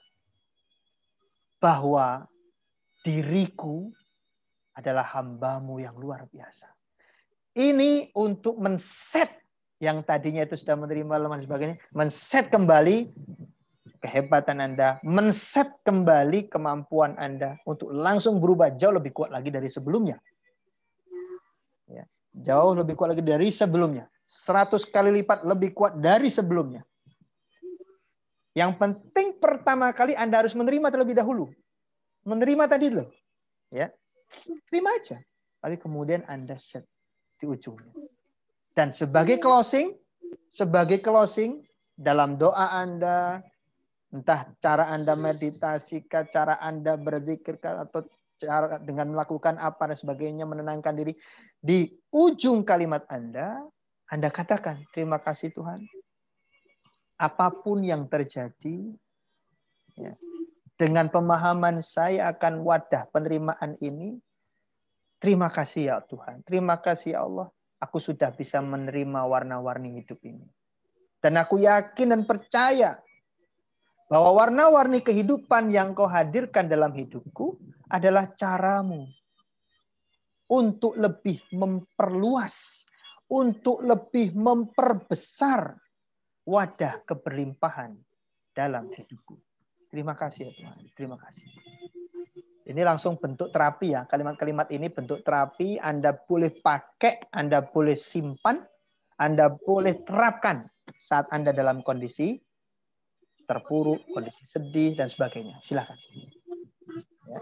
bahwa diriku adalah hamba-Mu yang luar biasa. Ini untuk men-set yang tadinya itu sudah menerima lemah dan sebagainya, men-set kembali kehebatan Anda, men-set kembali kemampuan Anda untuk langsung berubah jauh lebih kuat lagi dari sebelumnya. Ya, jauh lebih kuat lagi dari sebelumnya. 100 kali lipat lebih kuat dari sebelumnya. Yang penting pertama kali Anda harus menerima terlebih dahulu. Menerima tadi loh. Ya. Terima aja. Tapi kemudian Anda set di ujungnya. Dan sebagai closing dalam doa Anda, entah cara Anda meditasi, cara Anda berzikir, atau cara dengan melakukan apa dan sebagainya, menenangkan diri, di ujung kalimat Anda katakan, terima kasih Tuhan. Apapun yang terjadi, ya, dengan pemahaman saya akan wadah penerimaan ini, terima kasih ya Tuhan. Terima kasih ya Allah. Aku sudah bisa menerima warna-warni hidup ini. Dan aku yakin dan percaya bahwa warna-warni kehidupan yang kau hadirkan dalam hidupku adalah caramu untuk lebih memperluas, untuk lebih memperbesar wadah keberlimpahan dalam hidupku. Terima kasih ya Tuhan. Terima kasih. Ini langsung bentuk terapi ya. Kalimat-kalimat ini bentuk terapi. Anda boleh pakai, Anda boleh simpan, Anda boleh terapkan saat Anda dalam kondisi terpuruk, kondisi sedih, dan sebagainya. Silakan. Ya.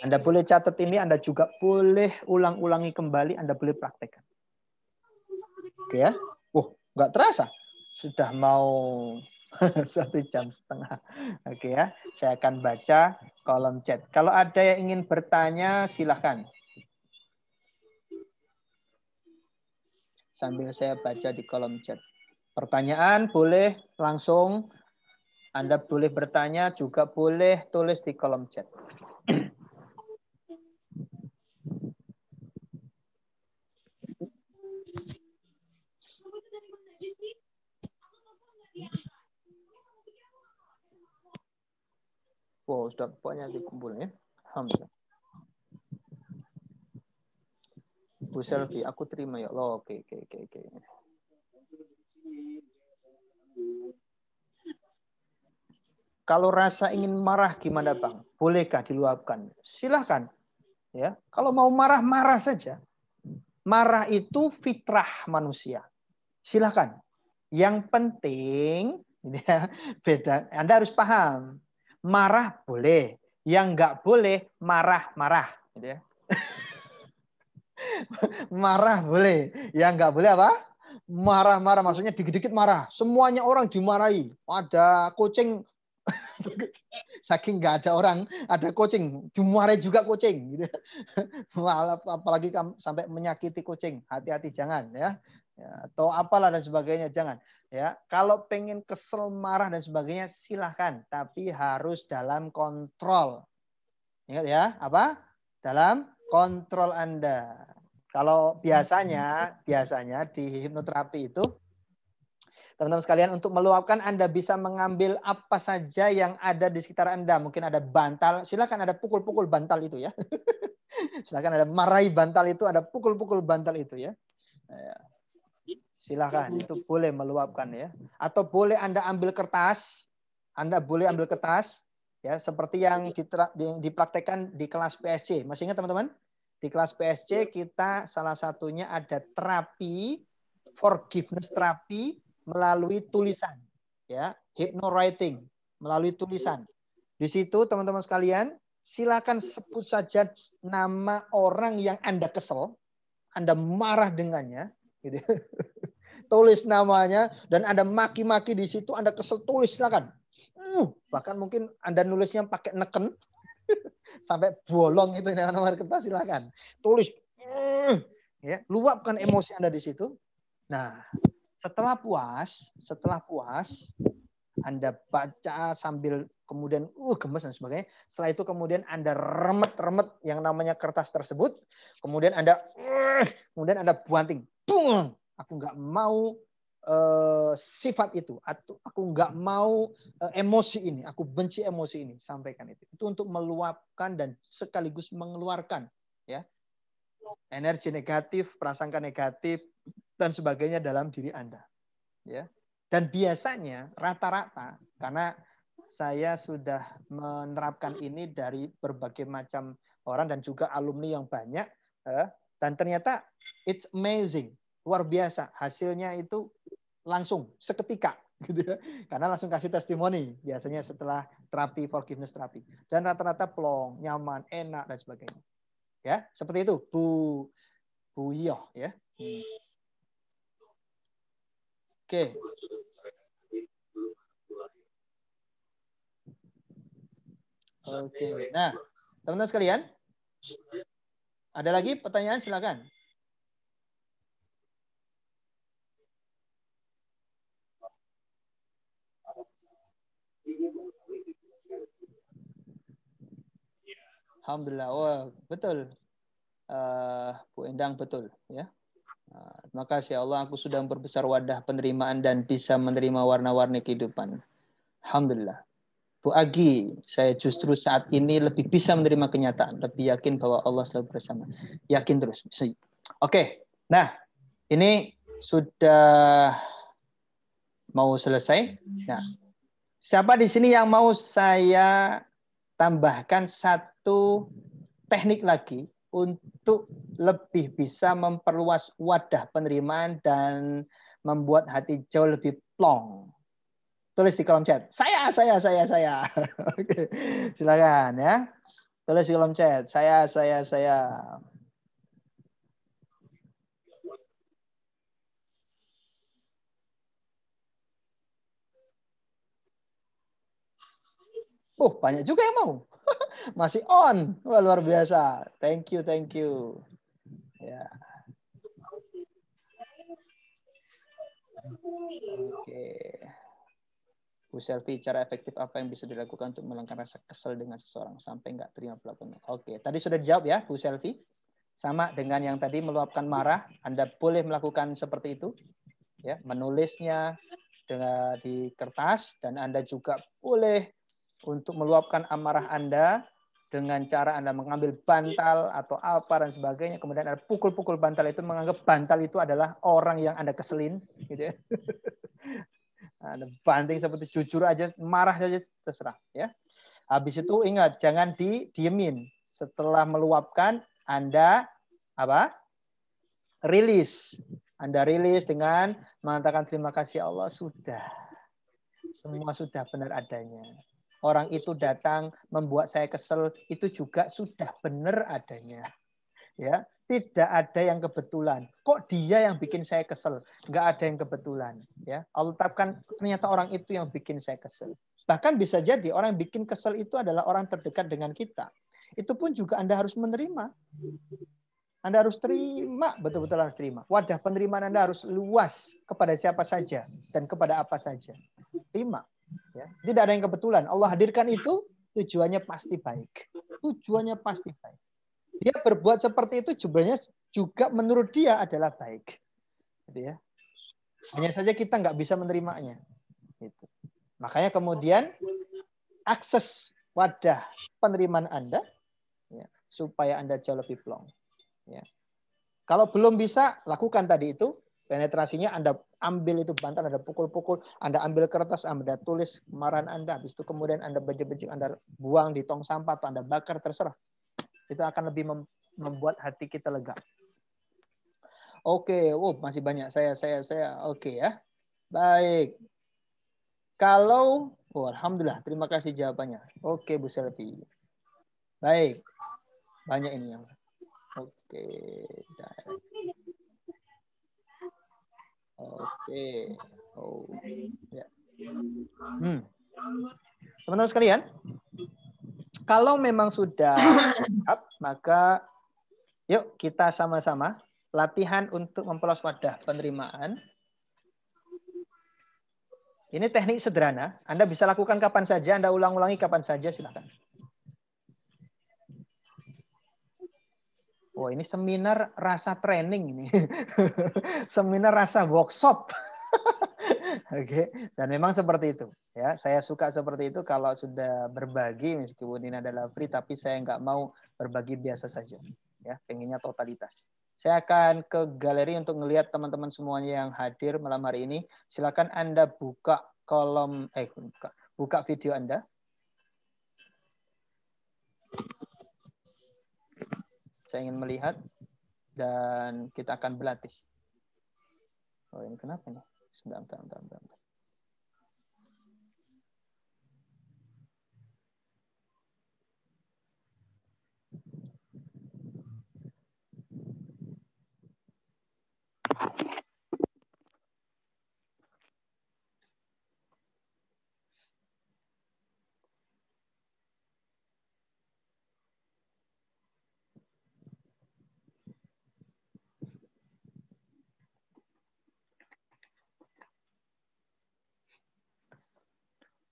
Anda boleh catat ini, Anda juga boleh ulang-ulangi kembali, Anda boleh praktekkan. Oke ya. Nggak terasa. Sudah mau 1,5 jam. Oke ya. Saya akan baca kolom chat. Kalau ada yang ingin bertanya, silakan. Sambil saya baca di kolom chat. Pertanyaan boleh langsung. Anda boleh bertanya, juga boleh tulis di kolom chat. Wow, sudah banyak dikumpul ya. Alhamdulillah. Bu Selfie, aku terima ya Allah. Oke. Kalau rasa ingin marah gimana Bang? Bolehkah diluapkan? Silahkan. Ya, kalau mau marah, marah saja. Marah itu fitrah manusia. Silahkan. Yang penting, ya, beda. Anda harus paham. Marah boleh. Yang nggak boleh, marah-marah. Gitu ya. Marah boleh. Yang nggak boleh apa? Marah-marah. Maksudnya dikit-dikit marah. Semuanya orang dimarahi. Ada kucing. Saking nggak ada orang, ada kucing. Dimarahi juga kucing. Gitu. Apalagi sampai menyakiti kucing. Hati-hati jangan. Ya. Atau apalah dan sebagainya. Jangan. Ya, kalau pengen kesel, marah dan sebagainya silahkan. Tapi harus dalam kontrol. Ingat ya. Apa? Dalam kontrol Anda. Kalau biasanya di hipnoterapi itu, teman-teman sekalian, untuk meluapkan Anda bisa mengambil apa saja yang ada di sekitar Anda. Mungkin ada bantal, silakan ada pukul-pukul bantal itu ya. Silakan ada marahi bantal itu, ada pukul-pukul bantal itu ya. Silakan, itu boleh meluapkan ya. Atau boleh Anda ambil kertas, ya, seperti yang dipraktekkan di kelas PSC. Masih ingat teman-teman? Di kelas PSC kita salah satunya ada terapi, forgiveness terapi melalui tulisan, ya, hypnowriting melalui tulisan. Di situ teman-teman sekalian, silakan sebut saja nama orang yang Anda kesel, Anda marah dengannya, gitu. Tulis namanya dan Anda maki-maki di situ, Anda kesel, tulis silakan. Bahkan mungkin Anda nulisnya pakai neken sampai bolong itu dengan nomor kertas, silakan. Tulis. Ya, luapkan emosi Anda di situ. Nah, setelah puas, Anda baca sambil kemudian gemes dan sebagainya. Setelah itu kemudian Anda remet-remet yang namanya kertas tersebut. Kemudian Anda buanting. Bung! Aku nggak mau sifat itu. Aku nggak mau emosi ini. Aku benci emosi ini. Sampaikan itu. Itu untuk meluapkan dan sekaligus mengeluarkan ya energi negatif, prasangka negatif dan sebagainya dalam diri Anda. Ya. Dan biasanya rata-rata, karena saya sudah menerapkan ini dari berbagai macam orang dan juga alumni yang banyak, dan ternyata it's amazing, luar biasa. Hasilnya itu langsung, seketika. Gitu ya. Karena langsung kasih testimoni, biasanya setelah terapi, forgiveness terapi. Dan rata-rata plong, nyaman, enak, dan sebagainya. Ya, seperti itu, Bu Yoh. Ya. Oke. Oke. Nah, teman-teman sekalian, ada lagi pertanyaan? Silakan. Alhamdulillah. Oh, betul. Bu Endang, betul. Ya. Terima kasih Allah, aku sudah memperbesar wadah penerimaan dan bisa menerima warna-warni kehidupan. Alhamdulillah. Bu Agi, saya justru saat ini lebih bisa menerima kenyataan, lebih yakin bahwa Allah selalu bersama. Yakin terus. Oke, nah ini sudah mau selesai. Nah, siapa di sini yang mau saya tambahkan satu teknik lagi untuk lebih bisa memperluas wadah penerimaan dan membuat hati jauh lebih plong? Tulis di kolom chat. Saya. Oke. Silakan ya. Tulis di kolom chat. Saya. Oh, banyak juga yang mau. Masih on. Wah, luar biasa. Thank you. Ya. Oke. Bu Selfie, cara efektif apa yang bisa dilakukan untuk menghilangkan rasa kesel dengan seseorang sampai nggak terima perlakuannya? Oke, tadi sudah dijawab ya, Bu Selfie. Sama dengan yang tadi meluapkan marah, Anda boleh melakukan seperti itu, ya, menulisnya dengan di kertas, dan Anda juga boleh untuk meluapkan amarah Anda dengan cara Anda mengambil bantal atau apa dan sebagainya, kemudian Anda pukul-pukul bantal itu, menganggap bantal itu adalah orang yang Anda keselin, gitu ya. Anda banting seperti jujur aja, marah saja terserah ya. Habis itu ingat, jangan didiemin. Setelah meluapkan, Anda apa? Rilis. Anda rilis dengan mengatakan terima kasih Allah, sudah. Semua sudah benar adanya. Orang itu datang membuat saya kesel, itu juga sudah benar adanya. Ya, tidak ada yang kebetulan. Kok dia yang bikin saya kesel? Nggak ada yang kebetulan. Ya, Allah tetapkan ternyata orang itu yang bikin saya kesel. Bahkan bisa jadi orang yang bikin kesel itu adalah orang terdekat dengan kita. Itu pun juga Anda harus menerima. Anda harus terima, betul-betul harus terima. Wadah penerimaan Anda harus luas kepada siapa saja dan kepada apa saja. Terima. Ya. Tidak ada yang kebetulan. Allah hadirkan itu tujuannya pasti baik. Tujuannya pasti baik. Dia berbuat seperti itu juga menurut dia adalah baik. Gitu ya. Hanya saja kita nggak bisa menerimanya. Gitu. Makanya kemudian akses wadah penerimaan Anda ya, supaya Anda jauh lebih plong. Ya. Kalau belum bisa, lakukan tadi itu. Penetrasinya Anda ambil itu bantal, Anda pukul-pukul, Anda ambil kertas, Anda tulis kemarahan Anda. Habis itu kemudian Anda bejek-bejek, Anda buang di tong sampah atau Anda bakar, terserah. Itu akan lebih membuat hati kita lega. Oke, masih banyak saya. Oke ya. Baik. Kalau, alhamdulillah, terima kasih jawabannya. Oke, Bu Selvi. Baik. Banyak ini yang. Oke. Oke. Oh, ya. Teman-teman sekalian, kalau memang sudah siap, maka yuk kita sama-sama latihan untuk memperluas wadah penerimaan. Ini teknik sederhana. Anda bisa lakukan kapan saja, Anda ulang-ulangi kapan saja, silakan. Oh, ini seminar rasa training ini. Seminar rasa workshop. Oke, dan memang seperti itu. Ya, saya suka seperti itu kalau sudah berbagi, meskipun ini adalah free, tapi saya nggak mau berbagi biasa saja. Ya, pengennya totalitas. Saya akan ke galeri untuk melihat teman-teman semuanya yang hadir malam hari ini. Silakan Anda buka kolom, buka video Anda. Saya ingin melihat dan kita akan berlatih. Oh, ini kenapa nih? Bentar.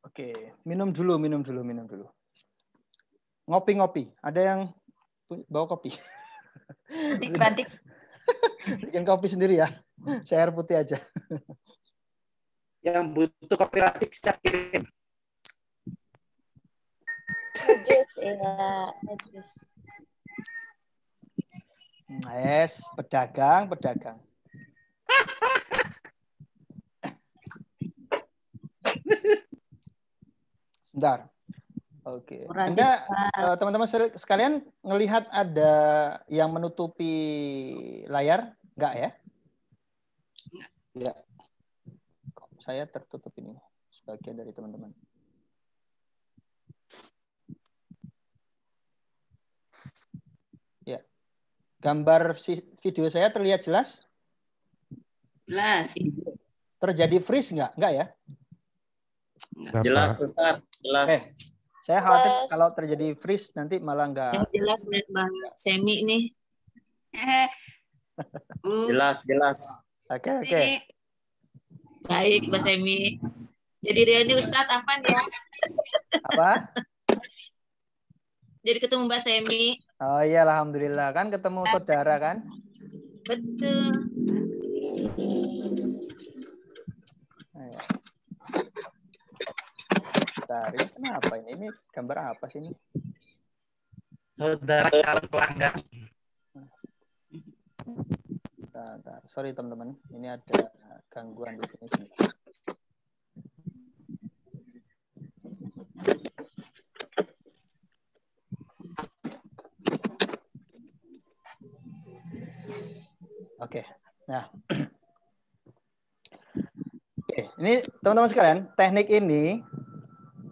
Oke, minum dulu. Ngopi. Ada yang bawa kopi? Nanti. Bikin kopi sendiri ya. Saya air putih aja. Yang butuh kopi ratik saya kirim. Yes, pedagang. Sebentar. Oke. Anda, teman-teman sekalian, ngelihat ada yang menutupi layar? Enggak ya? Ya. Kok saya tertutup ini? Sebagian dari teman-teman. Ya. Gambar video saya terlihat jelas? Jelas. Terjadi freeze enggak? Enggak ya? Jelas, Ustaz. Jelas. Saya khawatir kalau terjadi freeze nanti malah enggak. Yang jelas lihat Bang Semi nih. Jelas. Oke. Baik, Mbak Semi. Jadi Riani Ustadz apa ya? Apa? Jadi ketemu Mbak Semi. Oh iya, alhamdulillah. Kan ketemu saudara kan? Betul. Bentar, ini kenapa ini? Ini gambar apa sih ini? Saudara calon pelanggan. Bentar. Sorry teman-teman, ini ada gangguan di sini. Oke. Nah. Oke, ini teman-teman sekalian, teknik ini,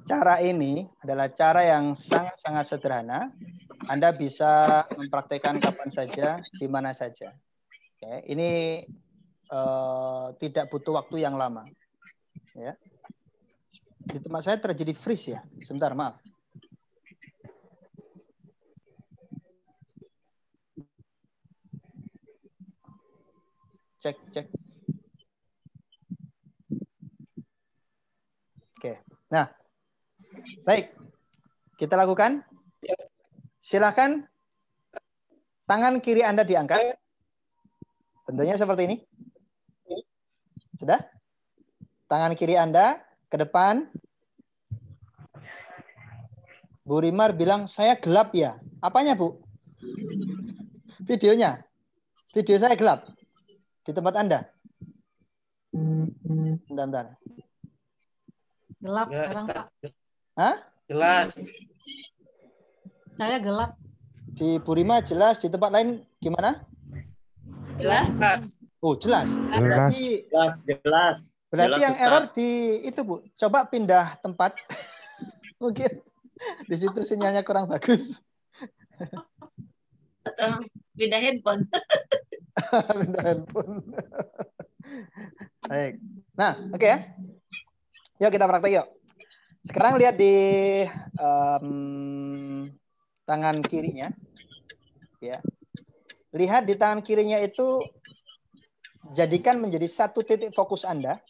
cara ini adalah cara yang sangat-sangat sederhana. Anda bisa mempraktekkan kapan saja, di mana saja. Oke, ini tidak butuh waktu yang lama. Ya. Di tempat saya terjadi freeze ya. Sebentar, maaf. Cek. Oke. Nah, baik. Kita lakukan. Silakan tangan kiri Anda diangkat. Bentuknya seperti ini. Sudah? Tangan kiri Anda ke depan. Bu Rimar bilang, saya gelap ya. Apanya, Bu? Videonya. Video saya gelap. Di tempat Anda. Bentar. Gelap sekarang, Pak. Hah? Jelas. Saya gelap. Di Bu Rima jelas, di tempat lain gimana? Jelas. Oh, jelas. Jelas. Berarti jelas, yang Ustaz. error di itu, Bu. Coba pindah tempat. Mungkin di situ sinyalnya kurang bagus. Atau pindah handphone. Pindah handphone. Baik. Nah, oke ya. Yuk kita praktek yuk. Sekarang lihat di tangan kirinya. Ya. Lihat di tangan kirinya itu, jadikan menjadi satu titik fokus Anda.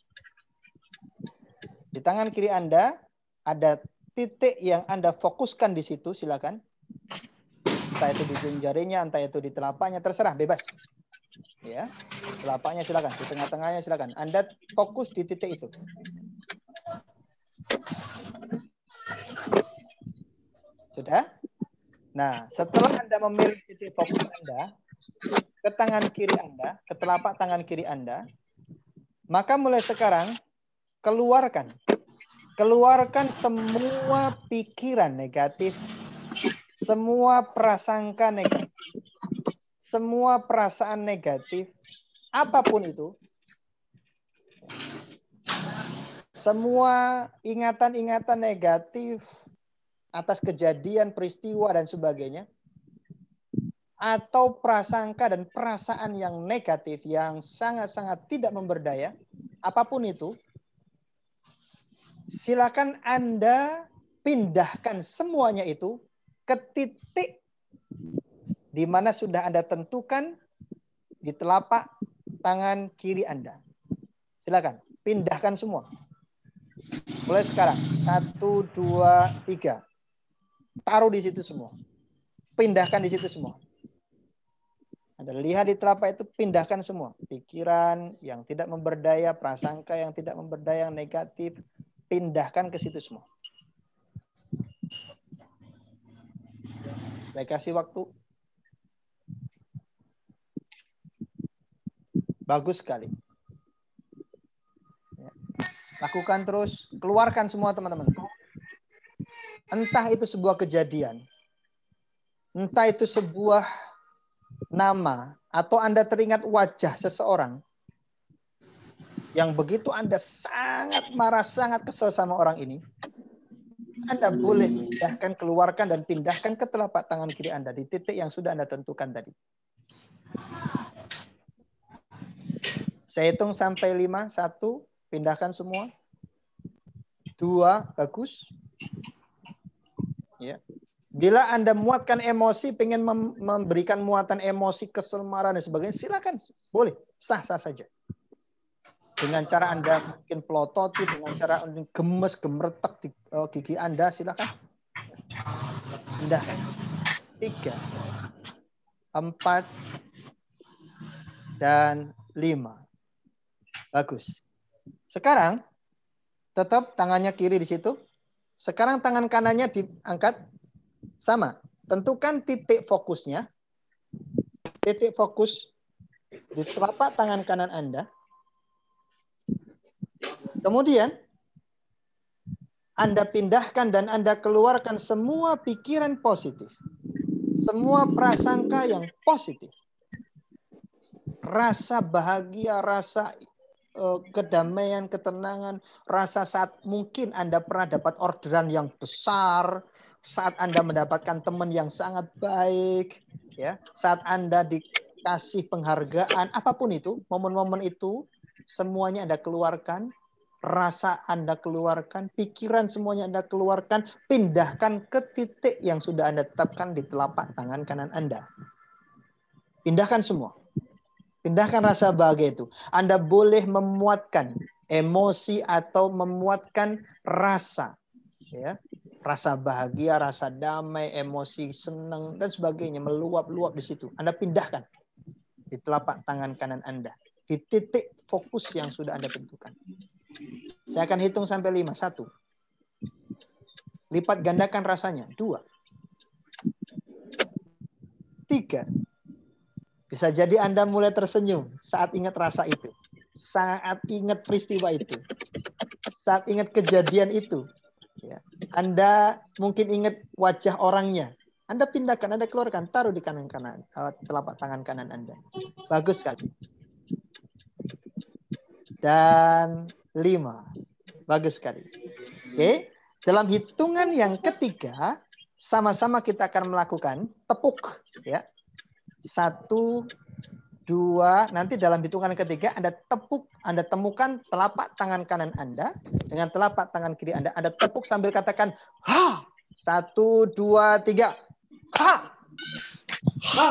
Di tangan kiri Anda ada titik yang Anda fokuskan di situ, silakan. Entah itu di ujung jarinya, entah itu di telapaknya, terserah, bebas. Ya, telapaknya silakan, di tengah-tengahnya silakan. Anda fokus di titik itu. Sudah? Nah, setelah Anda memilih titik fokus Anda ke tangan kiri Anda, ke telapak tangan kiri Anda, maka mulai sekarang keluarkan semua pikiran negatif, semua prasangka negatif, semua perasaan negatif, apapun itu, semua ingatan-ingatan negatif atas kejadian, peristiwa, dan sebagainya, atau prasangka dan perasaan yang negatif yang sangat-sangat tidak memberdaya, apapun itu, silakan Anda pindahkan semuanya itu ke titik di mana sudah Anda tentukan di telapak tangan kiri Anda. Silakan, pindahkan semua. Mulai sekarang, 1, 2, 3. Taruh di situ semua. Pindahkan di situ semua. Anda lihat di telapak itu, pindahkan semua. Pikiran yang tidak memberdaya, prasangka yang tidak memberdaya, yang negatif, pindahkan ke situ semua. Saya kasih waktu. Bagus sekali. Lakukan terus, keluarkan semua teman-teman. Entah itu sebuah kejadian, entah itu sebuah nama, atau Anda teringat wajah seseorang yang begitu Anda sangat marah, sangat kesal sama orang ini, Anda boleh pindahkan, keluarkan, dan pindahkan ke telapak tangan kiri Anda di titik yang sudah Anda tentukan tadi. Saya hitung sampai 5. 1, pindahkan semua. 2, bagus. Ya. Bila Anda muatkan emosi, pengen memberikan muatan emosi, kesel, marah, dan sebagainya, silakan. Boleh. Sah-sah saja. Dengan cara Anda mungkin pelototi, dengan cara gemes, gemertak di gigi Anda, silakan. Pindahkan. 3, 4, dan 5. Bagus. Sekarang, tetap tangannya kiri di situ. Sekarang tangan kanannya diangkat. Sama. Tentukan titik fokusnya. Titik fokus di telapak tangan kanan Anda. Kemudian, Anda pindahkan dan Anda keluarkan semua pikiran positif. Semua prasangka yang positif. Rasa bahagia, rasa kedamaian, ketenangan, rasa saat mungkin Anda pernah dapat orderan yang besar, saat Anda mendapatkan teman yang sangat baik, ya, saat Anda dikasih penghargaan, apapun itu, momen-momen itu, semuanya Anda keluarkan, rasa Anda keluarkan, pikiran semuanya Anda keluarkan, pindahkan ke titik yang sudah Anda tetapkan di telapak tangan kanan Anda. Pindahkan semua. Pindahkan rasa bahagia itu. Anda boleh memuatkan emosi atau memuatkan rasa. Ya. Rasa bahagia, rasa damai, emosi senang, dan sebagainya. Meluap-luap di situ. Anda pindahkan di telapak tangan kanan Anda. Di titik fokus yang sudah Anda tentukan. Saya akan hitung sampai 5. 1. Lipat gandakan rasanya. 2. 3. Bisa jadi Anda mulai tersenyum saat ingat rasa itu. Saat ingat peristiwa itu. Saat ingat kejadian itu. Ya. Anda mungkin ingat wajah orangnya. Anda pindahkan, Anda keluarkan, taruh di kanan-kanan, telapak tangan kanan Anda. Bagus sekali. Dan 5. Bagus sekali. Oke. Dalam hitungan yang ketiga, sama-sama kita akan melakukan tepuk. Ya. 1, 2, nanti dalam hitungan ketiga Anda tepuk, Anda temukan telapak tangan kanan Anda dengan telapak tangan kiri Anda. Anda tepuk sambil katakan ha. 1, 2, 3. Ha. Ha.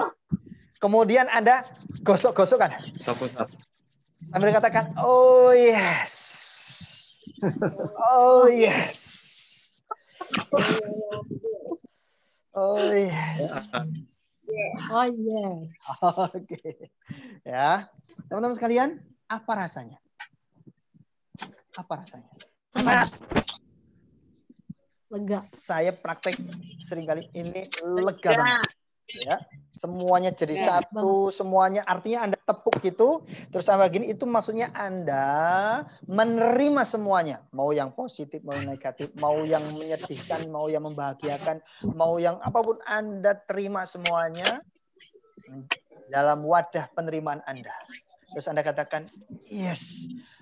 Kemudian Anda gosok-gosokkan. Sambil katakan oh yes. Oh yes. Oh yes. Oh yes. Oke. Ya. Teman-teman sekalian, apa rasanya? Apa rasanya? Lega. Saya praktek seringkali ini lega banget. Ya, semuanya jadi satu, semuanya artinya Anda tepuk gitu, terus sama gini, itu maksudnya Anda menerima semuanya, mau yang positif, mau yang negatif, mau yang menyedihkan, mau yang membahagiakan, mau yang apapun Anda terima semuanya dalam wadah penerimaan Anda. Terus Anda katakan, yes,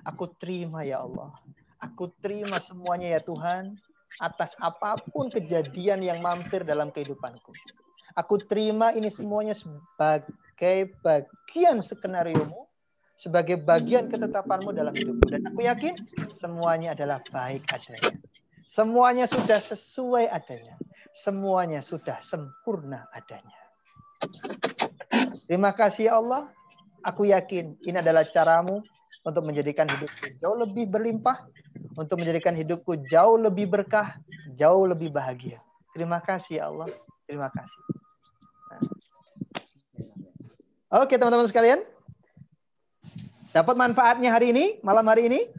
aku terima ya Allah, aku terima semuanya ya Tuhan, atas apapun kejadian yang mampir dalam kehidupanku. Aku terima ini semuanya sebagai bagian skenario-mu, sebagai bagian ketetapanmu dalam hidupku. Dan aku yakin semuanya adalah baik adanya. Semuanya sudah sesuai adanya. Semuanya sudah sempurna adanya. Terima kasih ya Allah. Aku yakin ini adalah caramu untuk menjadikan hidupku jauh lebih berlimpah, untuk menjadikan hidupku jauh lebih berkah, jauh lebih bahagia. Terima kasih ya Allah. Terima kasih. Oke teman-teman sekalian, dapat manfaatnya hari ini, malam hari ini?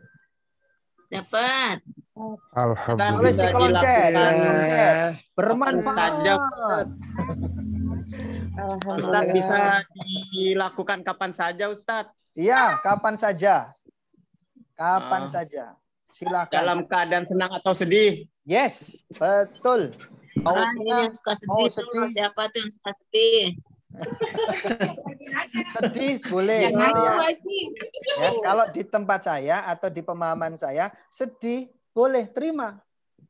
Dapat. Alhamdulillah. Tulis di kolom chat. Bermanfaat saja. Ustaz bisa dilakukan kapan saja, Ustaz? Iya, kapan saja. Kapan saja. Silakan. Dalam keadaan senang atau sedih? Yes, betul. Mau Ini yang suka sedih tuh, siapa tuh yang suka sedih? sedih boleh. Ya, kalau di tempat saya atau di pemahaman saya, sedih boleh, terima.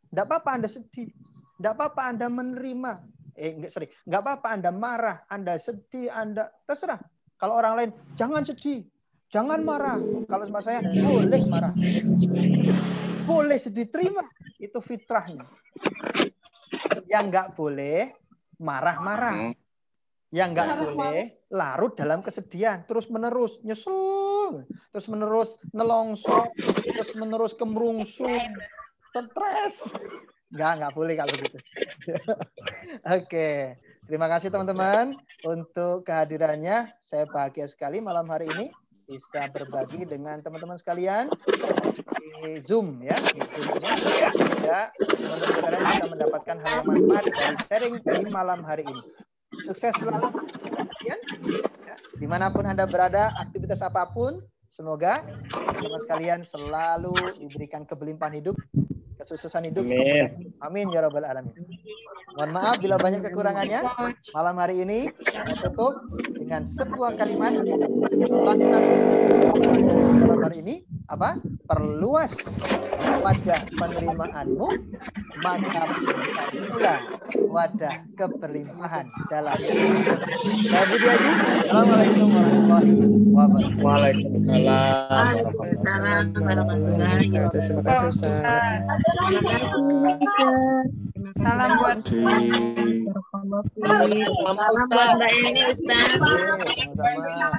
Enggak apa-apa Anda sedih. Enggak apa-apa Anda menerima. Enggak apa-apa Anda marah, Anda sedih, Anda terserah. Kalau orang lain, jangan sedih, jangan marah. Kalau sama saya, boleh marah. Boleh sedih, terima. Itu fitrahnya. Yang enggak boleh marah-marah. Yang enggak boleh larut dalam kesedihan, terus-menerus nyesel, terus-menerus nelongso, terus-menerus kemerungsung, stres. Enggak boleh kalau gitu. Oke. Terima kasih teman-teman untuk kehadirannya. Saya bahagia sekali malam hari ini bisa berbagi dengan teman-teman sekalian di Zoom ya. Di Zoom ini. Ya, teman-teman sekalian bisa mendapatkan hal yang manfaat dari sharing di malam hari ini. Sukses selalu ya. Dimanapun Anda berada, aktivitas apapun, semoga teman-teman sekalian selalu diberikan kebelimpahan hidup, kesuksesan hidup. Amin. Amin ya rabbal alamin. Mohon maaf bila banyak kekurangannya. Malam hari ini saya tutup dengan sebuah kalimat. Ulangi lagi. Malam hari ini apa? Perluas wadah penerimaanmu, maka pula wadah keberlimpahan dalam hidup. Saya Budi Haji. Assalamualaikum warahmatullahi wabarakatuh. Waalaikumsalam. Waalaikumsalam warahmatullahi wabarakatuh. Terima kasih Ustaz. Salam buat Mbak Eni, Ustaz. Sama-sama.